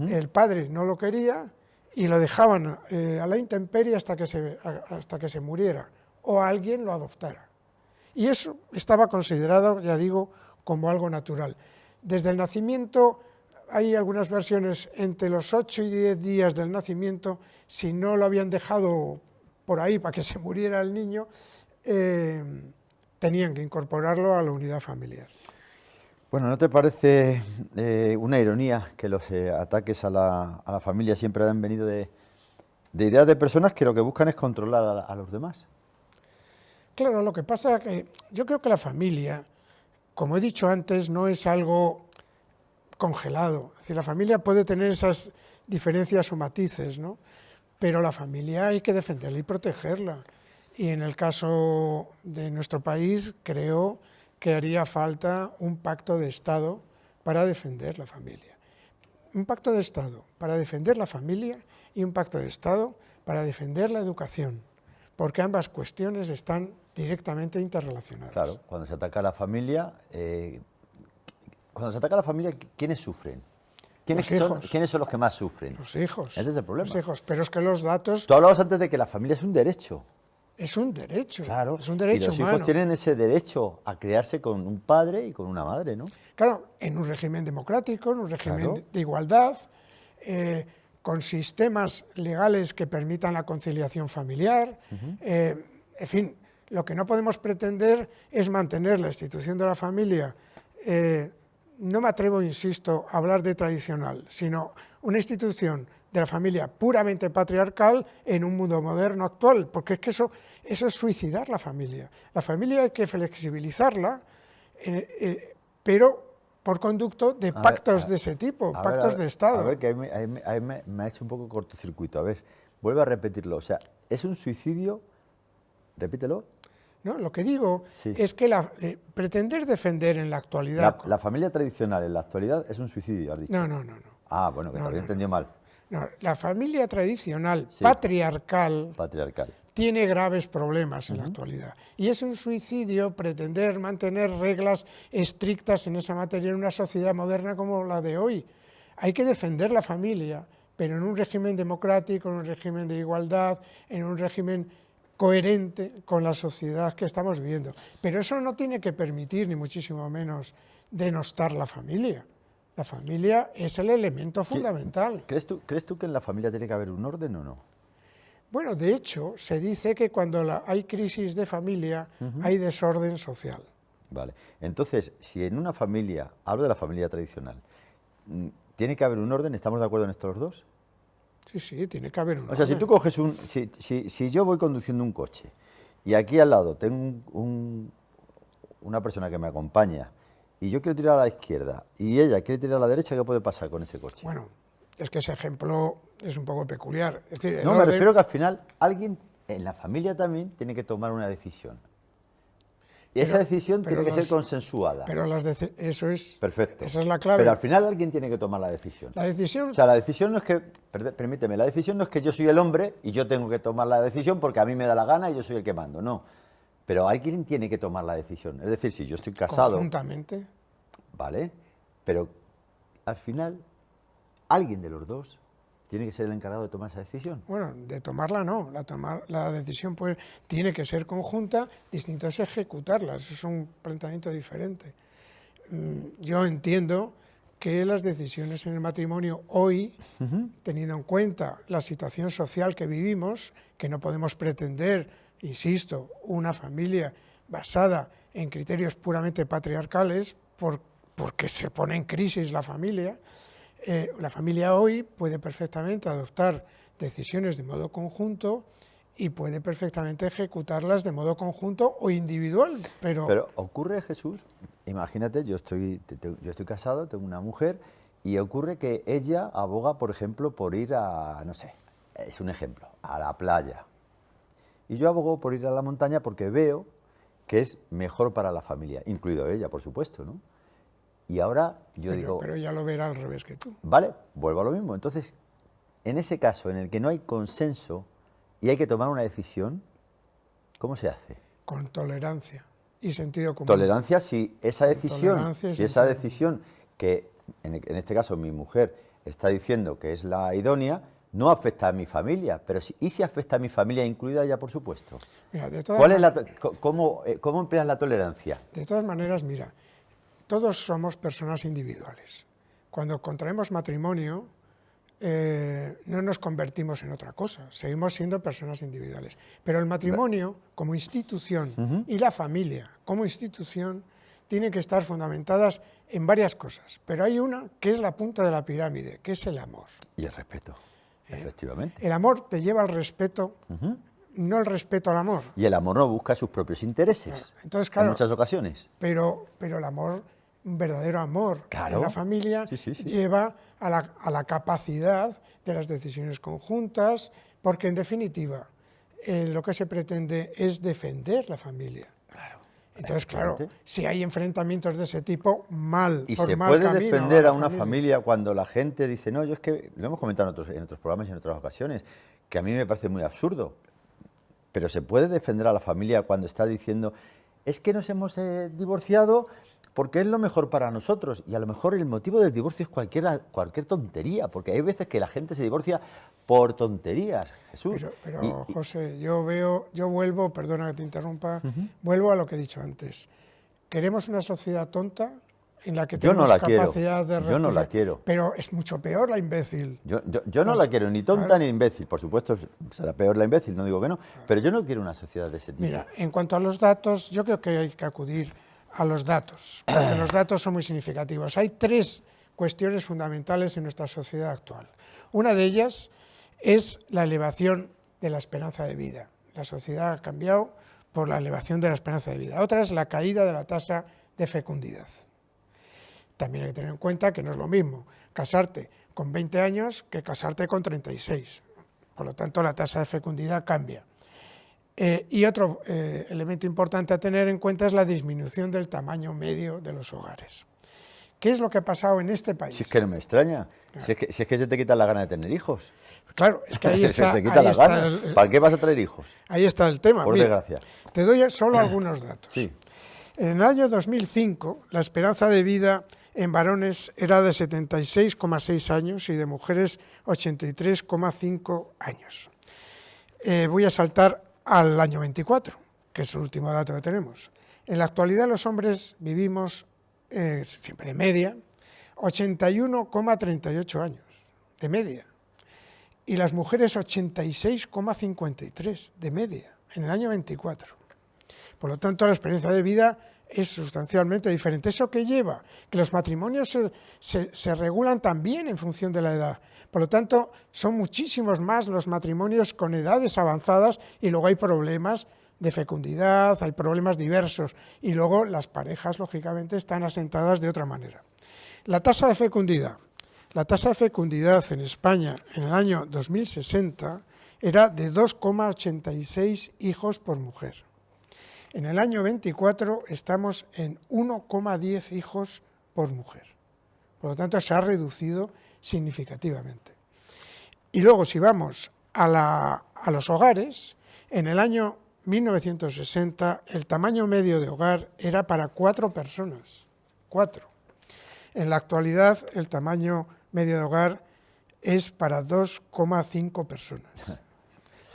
el padre no lo quería y lo dejaban a la intemperie hasta que se muriera o alguien lo adoptara. Y eso estaba considerado, ya digo, como algo natural. Desde el nacimiento, hay algunas versiones entre los 8 y 10 días del nacimiento, si no lo habían dejado por ahí para que se muriera el niño, tenían que incorporarlo a la unidad familiar. Bueno, ¿no te parece una ironía que los ataques a la familia siempre han venido de ideas de personas que lo que buscan es controlar a los demás? Claro, lo que pasa es que yo creo que la familia, como he dicho antes, no es algo congelado. Es decir, la familia puede tener esas diferencias o matices, ¿no? Pero la familia hay que defenderla y protegerla. Y en el caso de nuestro país, creo que haría falta un pacto de Estado para defender la familia. Un pacto de Estado para defender la familia y un pacto de Estado para defender la educación, porque ambas cuestiones están directamente interrelacionadas. Claro, cuando se ataca a la familia, ¿quiénes sufren? ¿Quiénes son los que más sufren? Los hijos. Ese es el problema. Los hijos, pero es que los datos... Tú hablabas antes de que la familia es un derecho. Es un derecho, claro, es un derecho humano. Y los hijos tienen ese derecho a criarse con un padre y con una madre, ¿no? Claro, en un régimen democrático, en un régimen de igualdad, con sistemas legales que permitan la conciliación familiar. En fin, lo que no podemos pretender es mantener la institución de la familia, no me atrevo, insisto, a hablar de tradicional, sino una institución de la familia puramente patriarcal en un mundo moderno actual, porque es que eso es suicidar la familia. La familia hay que flexibilizarla, pero por conducto de pactos de ese tipo, pactos de Estado. A ver, que ahí me ha hecho un poco cortocircuito. A ver, vuelve a repetirlo. O sea, ¿es un suicidio? Repítelo. No, lo que digo es que pretender defender en la actualidad... La familia tradicional en la actualidad es un suicidio, has dicho. No. Ah, bueno, que te había entendido mal. No, la familia tradicional, patriarcal, tiene graves problemas en la actualidad. Y es un suicidio pretender mantener reglas estrictas en esa materia en una sociedad moderna como la de hoy. Hay que defender la familia, pero en un régimen democrático, en un régimen de igualdad, en un régimen coherente con la sociedad que estamos viviendo. Pero eso no tiene que permitir, ni muchísimo menos, denostar la familia. La familia es el elemento fundamental. ¿Crees tú que en la familia tiene que haber un orden o no? Bueno, de hecho, se dice que cuando hay crisis de familia hay desorden social. Vale. Entonces, si en una familia, hablo de la familia tradicional, tiene que haber un orden, ¿estamos de acuerdo en estos dos? Sí, sí, tiene que haber un O sea, si orden. tú coges si yo voy conduciendo un coche y aquí al lado tengo una persona que me acompaña y yo quiero tirar a la izquierda y ella quiere tirar a la derecha, ¿qué puede pasar con ese coche? Bueno, es que ese ejemplo es un poco peculiar. Es decir, el No, me orden- refiero que al final alguien en la familia también tiene que tomar una decisión. Y esa decisión pero tiene que ser las- consensuada. Pero eso es... Perfecto. Esa es la clave. Pero al final alguien tiene que tomar la decisión. La decisión... O sea, la decisión no es que, permíteme, la decisión no es que yo soy el hombre y yo tengo que tomar la decisión porque a mí me da la gana y yo soy el que mando, no. Pero alguien tiene que tomar la decisión. Es decir, si yo estoy casado, Conjuntamente. ¿vale? Pero al final, alguien de los dos tiene que ser el encargado de tomar esa decisión. Bueno, de tomarla no, la decisión pues, tiene que ser conjunta, distinto es ejecutarla, eso es un planteamiento diferente. Yo entiendo que las decisiones en el matrimonio hoy, teniendo en cuenta la situación social que vivimos, que no podemos pretender, insisto, una familia basada en criterios puramente patriarcales, porque se pone en crisis la familia hoy puede perfectamente adoptar decisiones de modo conjunto y puede perfectamente ejecutarlas de modo conjunto o individual. Pero ocurre, Jesús, imagínate, yo estoy casado, tengo una mujer, y ocurre que ella aboga, por ejemplo, por ir a, no sé, es un ejemplo, a la playa. Y yo abogo por ir a la montaña porque veo que es mejor para la familia, incluido ella, por supuesto, ¿no? Y ahora yo digo... Pero ella lo verá al revés que tú. Vale, vuelvo a lo mismo. Entonces, en ese caso en el que no hay consenso y hay que tomar una decisión, ¿cómo se hace? Con tolerancia y sentido común. Tolerancia si esa decisión, Tolerancia y si esa sentido decisión que en este caso mi mujer está diciendo que es la idónea, no afecta a mi familia, pero ¿y si afecta a mi familia, incluida ella, por supuesto? Mira, de todas ¿Cuál es cómo empleas la tolerancia? De todas maneras, mira, todos somos personas individuales. Cuando contraemos matrimonio, no nos convertimos en otra cosa, seguimos siendo personas individuales. Pero el matrimonio como institución y la familia como institución tienen que estar fundamentadas en varias cosas. Pero hay una que es la punta de la pirámide, que es el amor. Y el respeto, efectivamente. El amor te lleva al respeto, no el respeto al amor. Y el amor no busca sus propios intereses, Claro. Entonces, claro, en muchas ocasiones. Pero el amor, un verdadero amor Claro. en la familia, Sí. lleva a la capacidad de las decisiones conjuntas, porque en definitiva lo que se pretende es defender la familia. Entonces, claro, si hay enfrentamientos de ese tipo, mal, Y por se mal puede camino defender va a la una familia cuando la gente dice, no, yo es que, lo hemos comentado en otros programas y en otras ocasiones, que a mí me parece muy absurdo, pero se puede defender a la familia cuando está diciendo, es que nos hemos divorciado porque es lo mejor para nosotros, y a lo mejor el motivo del divorcio es cualquier tontería, porque hay veces que la gente se divorcia por tonterías, Jesús. Pero José, yo vuelvo, perdona que te interrumpa, vuelvo a lo que he dicho antes. ¿Queremos una sociedad tonta en la que Yo no tenemos la quiero, capacidad de yo no la rectificar? quiero. Pero es mucho peor la imbécil. Yo no la quiero ni tonta Claro. ni imbécil, por supuesto será peor la imbécil, no digo que no, pero yo no quiero una sociedad de ese tipo. Mira, en cuanto a los datos, yo creo que hay que acudir a los datos, porque los datos son muy significativos. Hay tres cuestiones fundamentales en nuestra sociedad actual. Una de ellas es la elevación de la esperanza de vida. La sociedad ha cambiado por la elevación de la esperanza de vida. Otra es la caída de la tasa de fecundidad. También hay que tener en cuenta que no es lo mismo casarte con 20 años que casarte con 36. Por lo tanto, la tasa de fecundidad cambia. Y otro elemento importante a tener en cuenta es la disminución del tamaño medio de los hogares. ¿Qué es lo que ha pasado en este país? Si es que no me extraña, si es que se te quita la gana de tener hijos. Claro, es que ahí está, se te quita ahí la está gana. ¿Para qué vas a traer hijos? ahí está el tema. Por Mira, desgracia. te doy solo algunos datos. Sí. En el año 2005, la esperanza de vida en varones era de 76,6 años y de mujeres 83,5 años. Voy a saltar al año 24, que es el último dato que tenemos. En la actualidad los hombres vivimos, siempre de media, 81,38 años, de media. Y las mujeres 86,53 de media, en el año 24. Por lo tanto, la experiencia de vida es sustancialmente diferente. ¿Eso qué lleva? Que los matrimonios se regulan también en función de la edad. Por lo tanto, son muchísimos más los matrimonios con edades avanzadas y luego hay problemas de fecundidad, hay problemas diversos y luego las parejas, lógicamente, están asentadas de otra manera. La tasa de fecundidad. La tasa de fecundidad en España en el año 2060 era de 2,86 hijos por mujer. En el año 24 estamos en 1,10 hijos por mujer. Por lo tanto, se ha reducido significativamente. Y luego, si vamos a los hogares, en el año 1960 el tamaño medio de hogar era para 4 personas. 4. En la actualidad el tamaño medio de hogar es para 2,5 personas.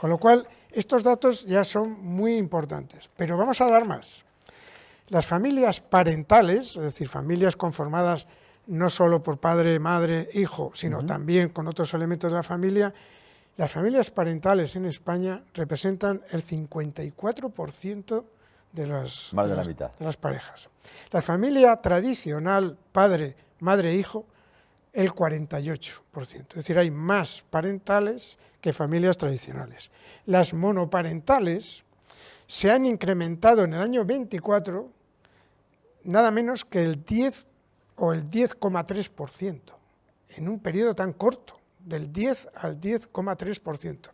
Con lo cual, estos datos ya son muy importantes, pero vamos a dar más. Las familias parentales, es decir, familias conformadas no solo por padre, madre, hijo, sino también con otros elementos de la familia, las familias parentales en España representan el 54% de las parejas. La familia tradicional, padre, madre, hijo, el 48%. Es decir, hay más parentales que familias tradicionales. Las monoparentales se han incrementado en el año 24 nada menos que el 10 o el 10,3%, en un periodo tan corto, del 10 al 10,3%.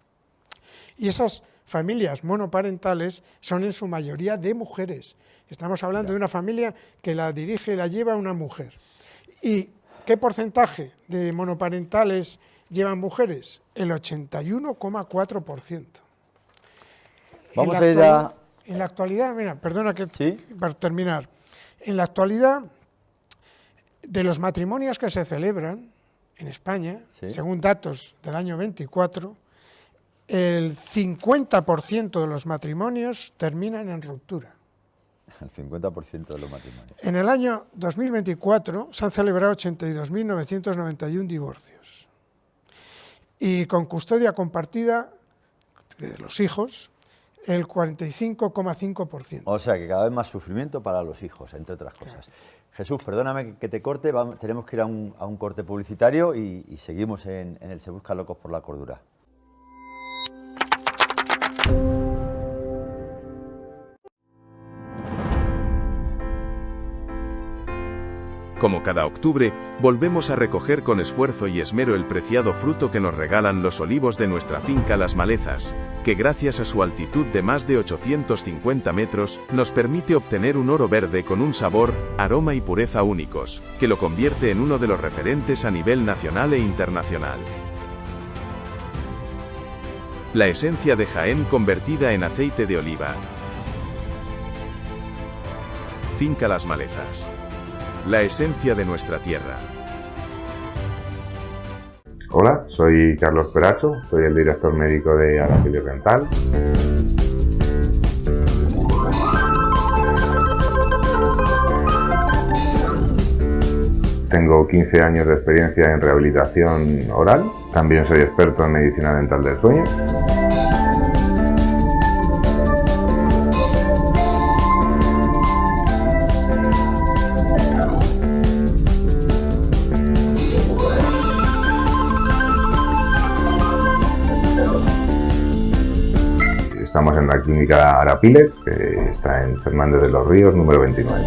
Y esas familias monoparentales son en su mayoría de mujeres. Estamos hablando de una familia que la dirige y la lleva una mujer. ¿Y qué porcentaje de monoparentales llevan mujeres? El 81,4%. Vamos a ir a... En la actualidad, mira, perdona que ¿Sí? para terminar, en la actualidad, de los matrimonios que se celebran en España, ¿Sí? según datos del año 24, el 50% de los matrimonios terminan en ruptura. El 50% de los matrimonios. En el año 2024 se han celebrado 82.991 divorcios. Y con custodia compartida de los hijos, el 45,5%. O sea que cada vez más sufrimiento para los hijos, entre otras cosas. Jesús, perdóname que te corte, tenemos que ir a un corte publicitario y seguimos en el Se Buscan Locos por la Cordura. Como cada octubre, volvemos a recoger con esfuerzo y esmero el preciado fruto que nos regalan los olivos de nuestra finca Las Malezas, que gracias a su altitud de más de 850 metros, nos permite obtener un oro verde con un sabor, aroma y pureza únicos, que lo convierte en uno de los referentes a nivel nacional e internacional. La esencia de Jaén convertida en aceite de oliva. Finca Las Malezas. La esencia de nuestra tierra. Hola, soy Carlos Peracho, soy el director médico de Arapili Rental. Tengo 15 años de experiencia en rehabilitación oral, también soy experto en medicina dental del sueño. Estamos en la clínica Arapiles, que está en Fernández de los Ríos, número 29.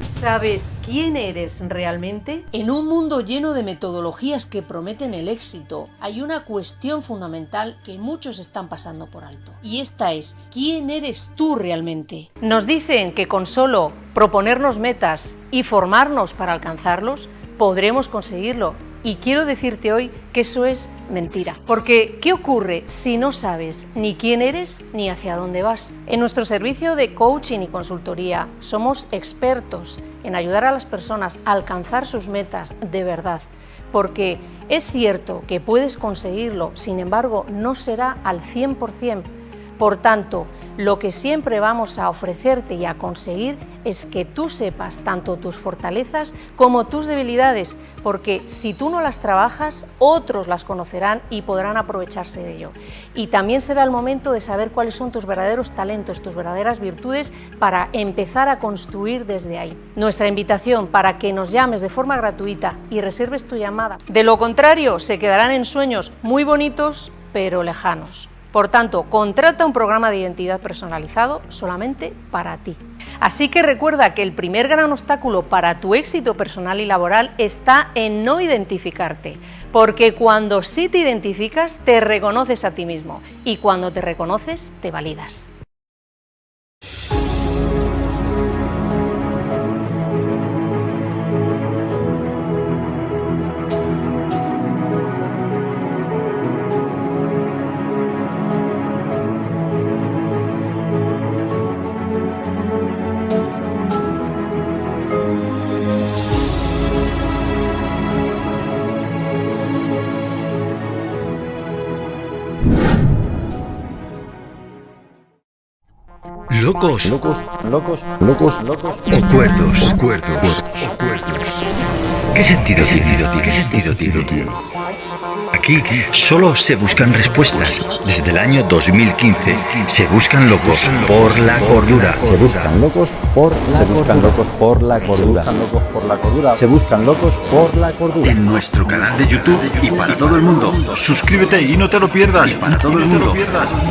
¿Sabes quién eres realmente? En un mundo lleno de metodologías que prometen el éxito, hay una cuestión fundamental que muchos están pasando por alto. Y esta es, ¿quién eres tú realmente? Nos dicen que con solo proponernos metas y formarnos para alcanzarlos, podremos conseguirlo. Y quiero decirte hoy que eso es mentira. Porque, ¿qué ocurre si no sabes ni quién eres ni hacia dónde vas? En nuestro servicio de coaching y consultoría somos expertos en ayudar a las personas a alcanzar sus metas de verdad. Porque es cierto que puedes conseguirlo, sin embargo, no será al 100%. Por tanto, lo que siempre vamos a ofrecerte y a conseguir es que tú sepas tanto tus fortalezas como tus debilidades, porque si tú no las trabajas, otros las conocerán y podrán aprovecharse de ello. Y también será el momento de saber cuáles son tus verdaderos talentos, tus verdaderas virtudes, para empezar a construir desde ahí. Nuestra invitación para que nos llames de forma gratuita y reserves tu llamada. De lo contrario, se quedarán en sueños muy bonitos, pero lejanos. Por tanto, contrata un programa de identidad personalizado solamente para ti. Así que recuerda que el primer gran obstáculo para tu éxito personal y laboral está en no identificarte, porque cuando sí te identificas, te reconoces a ti mismo, y cuando te reconoces, te validas. Locos. Locos. O cuerdos. ¿Qué sentido tiene? Aquí solo se buscan respuestas. Desde el año 2015 se buscan locos por la cordura. Se buscan locos por la cordura. En nuestro canal de YouTube y para todo el mundo. Suscríbete y no te lo pierdas. Para todo el mundo.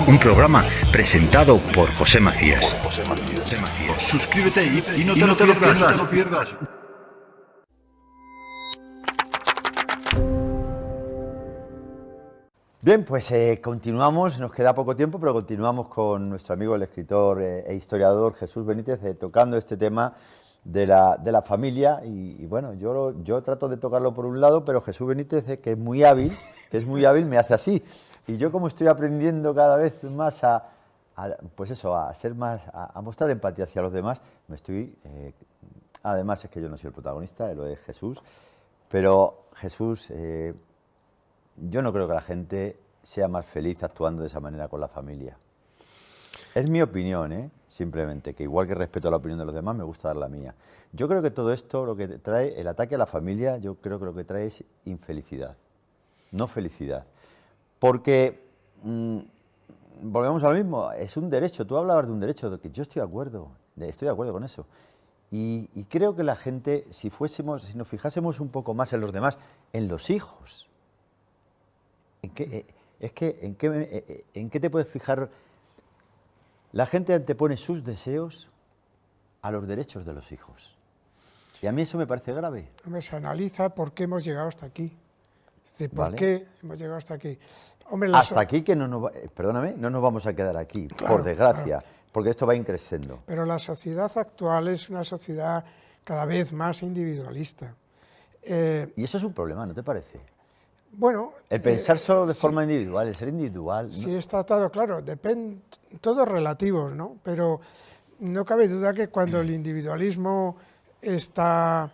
Un programa presentado por José Macías. Suscríbete y no te lo pierdas. Bien, pues continuamos, nos queda poco tiempo, pero continuamos con nuestro amigo el escritor e historiador Jesús Benítez tocando este tema de la familia y bueno, yo trato de tocarlo por un lado, pero Jesús Benítez, que es muy hábil, me hace así. Y yo, como estoy aprendiendo cada vez más a ser más, a mostrar empatía hacia los demás, además es que yo no soy el protagonista, lo es Jesús, pero Jesús, yo no creo que la gente sea más feliz actuando de esa manera con la familia. Es mi opinión, simplemente, que igual que respeto la opinión de los demás, me gusta dar la mía. Yo creo que todo esto, lo que trae, el ataque a la familia, yo creo que lo que trae es infelicidad, no felicidad. Porque, volvemos a lo mismo, es un derecho, tú hablabas de un derecho, que yo estoy de acuerdo con eso. Y creo que la gente, si nos fijásemos un poco más en los demás, en los hijos, ¿en qué te puedes fijar? La gente antepone sus deseos a los derechos de los hijos. Y a mí eso me parece grave. Hombre, se analiza por qué hemos llegado hasta aquí. ¿Por qué hemos llegado hasta aquí? Hombre, hasta aquí que no nos vamos a quedar aquí, claro, por desgracia, claro, porque esto va increciendo. Pero la sociedad actual es una sociedad cada vez más individualista. Y eso es un problema, ¿no te parece? Bueno, el pensar solo de forma individual, el ser individual. Sí, ¿no? Está todo claro, todos relativos, ¿no? Pero no cabe duda que cuando el individualismo está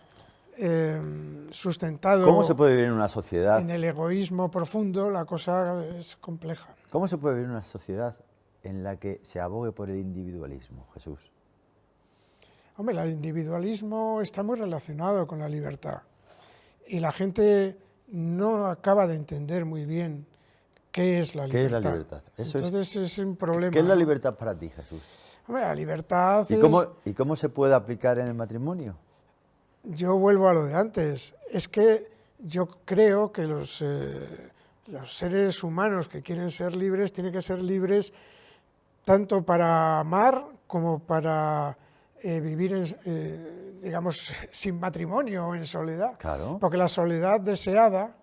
sustentado... ¿Cómo se puede vivir en una sociedad? En el egoísmo profundo, la cosa es compleja. ¿Cómo se puede vivir en una sociedad en la que se abogue por el individualismo, Jesús? Hombre, el individualismo está muy relacionado con la libertad. Y la gente no acaba de entender muy bien qué es la libertad. ¿Qué es la libertad? Entonces es un problema. ¿Qué es la libertad para ti, Jesús? Hombre, la libertad ¿Y cómo se puede aplicar en el matrimonio? Yo vuelvo a lo de antes. Es que yo creo que los seres humanos que quieren ser libres tienen que ser libres tanto para amar como para vivir, digamos, sin matrimonio o en soledad. Claro. Porque la soledad deseada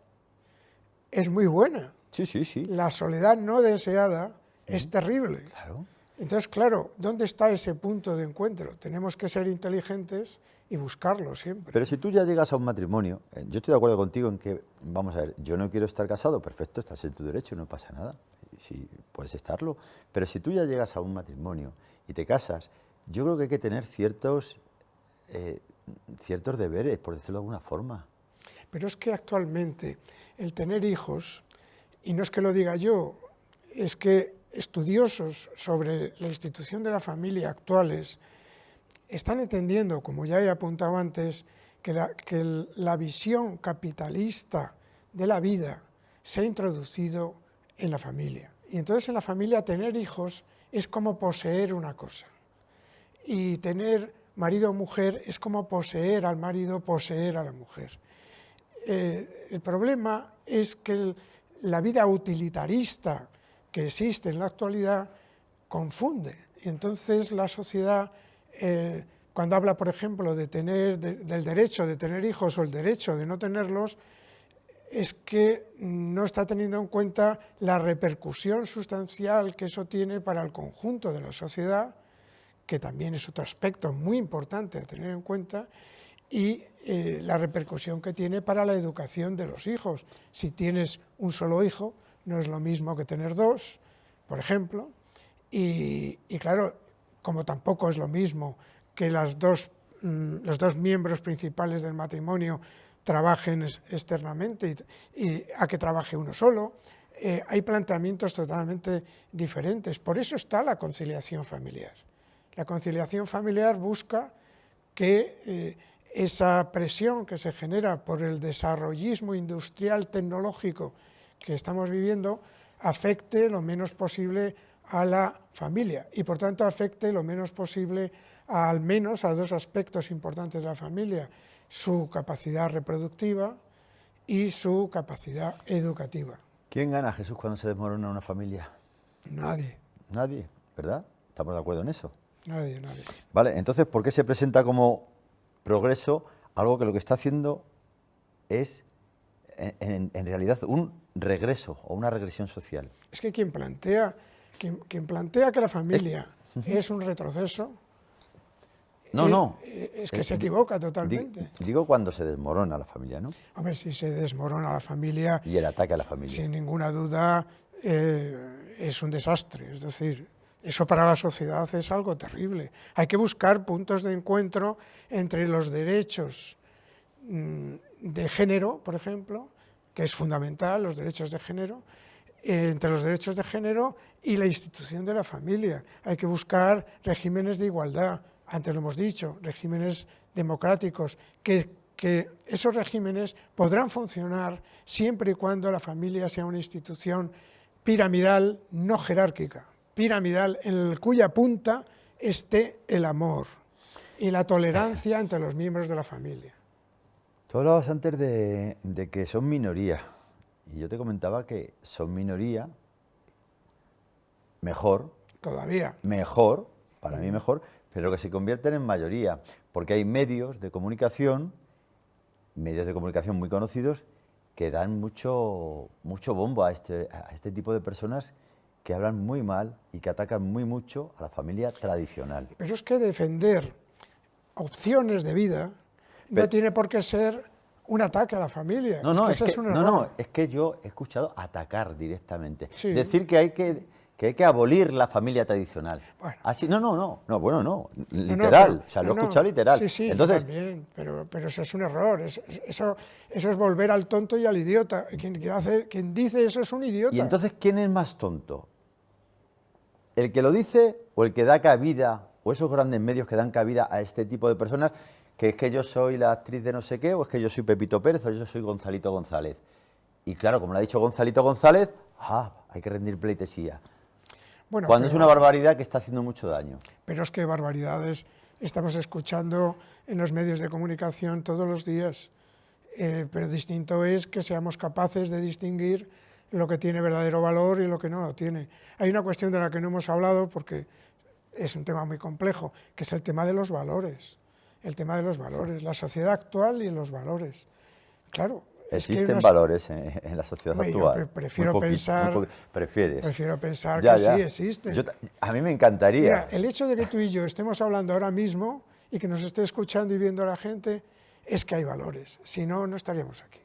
es muy buena. Sí. La soledad no deseada es terrible. Claro. Entonces, claro, ¿dónde está ese punto de encuentro? Tenemos que ser inteligentes y buscarlo siempre. Pero si tú ya llegas a un matrimonio, yo estoy de acuerdo contigo en que, vamos a ver, yo no quiero estar casado, perfecto, estás en tu derecho, no pasa nada, sí, puedes estarlo, pero si tú ya llegas a un matrimonio y te casas, yo creo que hay que tener ciertos deberes, por decirlo de alguna forma. Pero es que actualmente el tener hijos, y no es que lo diga yo, es que estudiosos sobre la institución de la familia actuales están entendiendo, como ya he apuntado antes, que la visión capitalista de la vida se ha introducido en la familia. Y entonces en la familia tener hijos es como poseer una cosa. Y tener marido o mujer es como poseer al marido, poseer a la mujer. El problema es que la vida utilitarista que existe en la actualidad confunde. Y entonces la sociedad, cuando habla, por ejemplo, del derecho de tener hijos o el derecho de no tenerlos, es que no está teniendo en cuenta la repercusión sustancial que eso tiene para el conjunto de la sociedad, que también es otro aspecto muy importante a tener en cuenta, y la repercusión que tiene para la educación de los hijos. Si tienes un solo hijo, no es lo mismo que tener dos, por ejemplo, y claro, como tampoco es lo mismo que los dos miembros principales del matrimonio trabajen externamente y a que trabaje uno solo, hay planteamientos totalmente diferentes. Por eso está la conciliación familiar. La conciliación familiar busca que esa presión que se genera por el desarrollismo industrial tecnológico que estamos viviendo afecte lo menos posible a la familia y por tanto afecte lo menos posible al menos a dos aspectos importantes de la familia: su capacidad reproductiva y su capacidad educativa. ¿Quién gana, Jesús, cuando se desmorona una familia? Nadie. Nadie, ¿verdad? ¿Estamos de acuerdo en eso? Nadie. Vale, entonces, ¿por qué se presenta como progreso algo que lo que está haciendo es, en realidad, un regreso o una regresión social? Es que quien plantea que la familia es un retroceso, es que se equivoca totalmente. Digo cuando se desmorona la familia, ¿no? Hombre, si se desmorona la familia... Y el ataque a la familia. Sin ninguna duda es un desastre, es decir, eso para la sociedad es algo terrible. Hay que buscar puntos de encuentro entre los derechos de género, por ejemplo, que es fundamental, los derechos de género, entre los derechos de género y la institución de la familia. Hay que buscar regímenes de igualdad, antes lo hemos dicho, regímenes democráticos, que esos regímenes podrán funcionar siempre y cuando la familia sea una institución piramidal, no jerárquica, piramidal en cuya punta esté el amor y la tolerancia entre los miembros de la familia. Tú hablabas antes de que son minoría, y yo te comentaba que son minoría mejor. Todavía. Mejor, para mí mejor, pero que se convierten en mayoría, porque hay medios de comunicación muy conocidos que dan mucho bombo a este tipo de personas que hablan muy mal y que atacan muy mucho a la familia tradicional. Pero es que defender opciones de vida no tiene por qué ser un ataque a la familia. Es que yo he escuchado atacar directamente. Sí. Decir que hay que abolir la familia tradicional. Bueno. Así, no, literal, lo he escuchado literal. Sí, entonces, también, pero eso es un error, eso es volver al tonto y al idiota. Quien dice eso es un idiota. ¿Y entonces quién es más tonto? ¿El que lo dice o el que da cabida, o esos grandes medios que dan cabida a este tipo de personas, que es que yo soy la actriz de no sé qué, o es que yo soy Pepito Pérez, o yo soy Gonzalito González? Y claro, como lo ha dicho Gonzalito González, hay que rendir pleitesía. Bueno, cuando es una barbaridad que está haciendo mucho daño. Pero es que barbaridades estamos escuchando en los medios de comunicación todos los días. Pero distinto es que seamos capaces de distinguir lo que tiene verdadero valor y lo que no lo tiene. Hay una cuestión de la que no hemos hablado porque es un tema muy complejo, que es el tema de los valores. El tema de los valores, la sociedad actual y los valores. Claro. ¿Existen valores en la sociedad actual? Yo prefiero pensar que sí existen. A mí me encantaría. Mira, el hecho de que tú y yo estemos hablando ahora mismo y que nos esté escuchando y viendo la gente es que hay valores. Si no, no estaríamos aquí.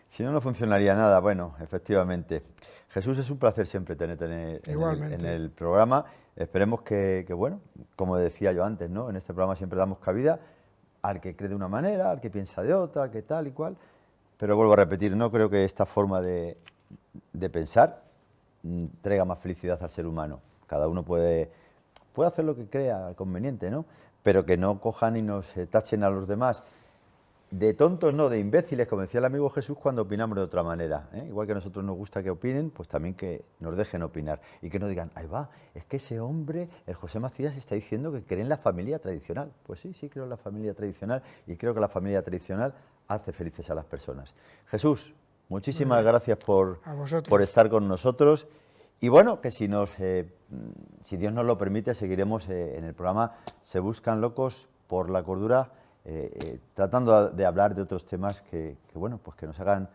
Si no, no funcionaría nada. Bueno, efectivamente. Jesús, es un placer siempre tenerte en el programa. Esperemos que, bueno, como decía yo antes, ¿no? En este programa siempre damos cabida al que cree de una manera, al que piensa de otra, al que tal y cual. Pero vuelvo a repetir, no creo que esta forma de pensar traiga más felicidad al ser humano. Cada uno puede hacer lo que crea conveniente, ¿no? Pero que no cojan y nos tachen a los demás de tontos, no, de imbéciles, como decía el amigo Jesús, cuando opinamos de otra manera, ¿eh? Igual que a nosotros nos gusta que opinen, pues también que nos dejen opinar y que no digan, ahí va, es que ese hombre, el José Macías, está diciendo que cree en la familia tradicional. Pues sí, creo en la familia tradicional y creo que la familia tradicional hace felices a las personas. Jesús, muchísimas gracias por estar con nosotros. Y bueno, que si Dios nos lo permite, seguiremos en el programa Se Buscan Locos por la Cordura, tratando de hablar de otros temas que bueno, pues que nos hagan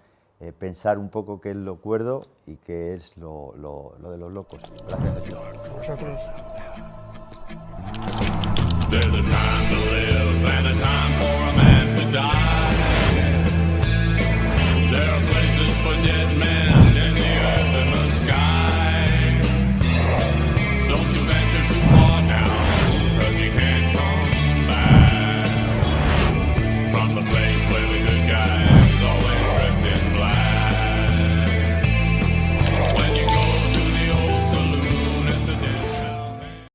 pensar un poco qué es lo cuerdo y qué es lo de los locos. Gracias, Jesús. A vosotros. There's a time to live and a time for a man to die.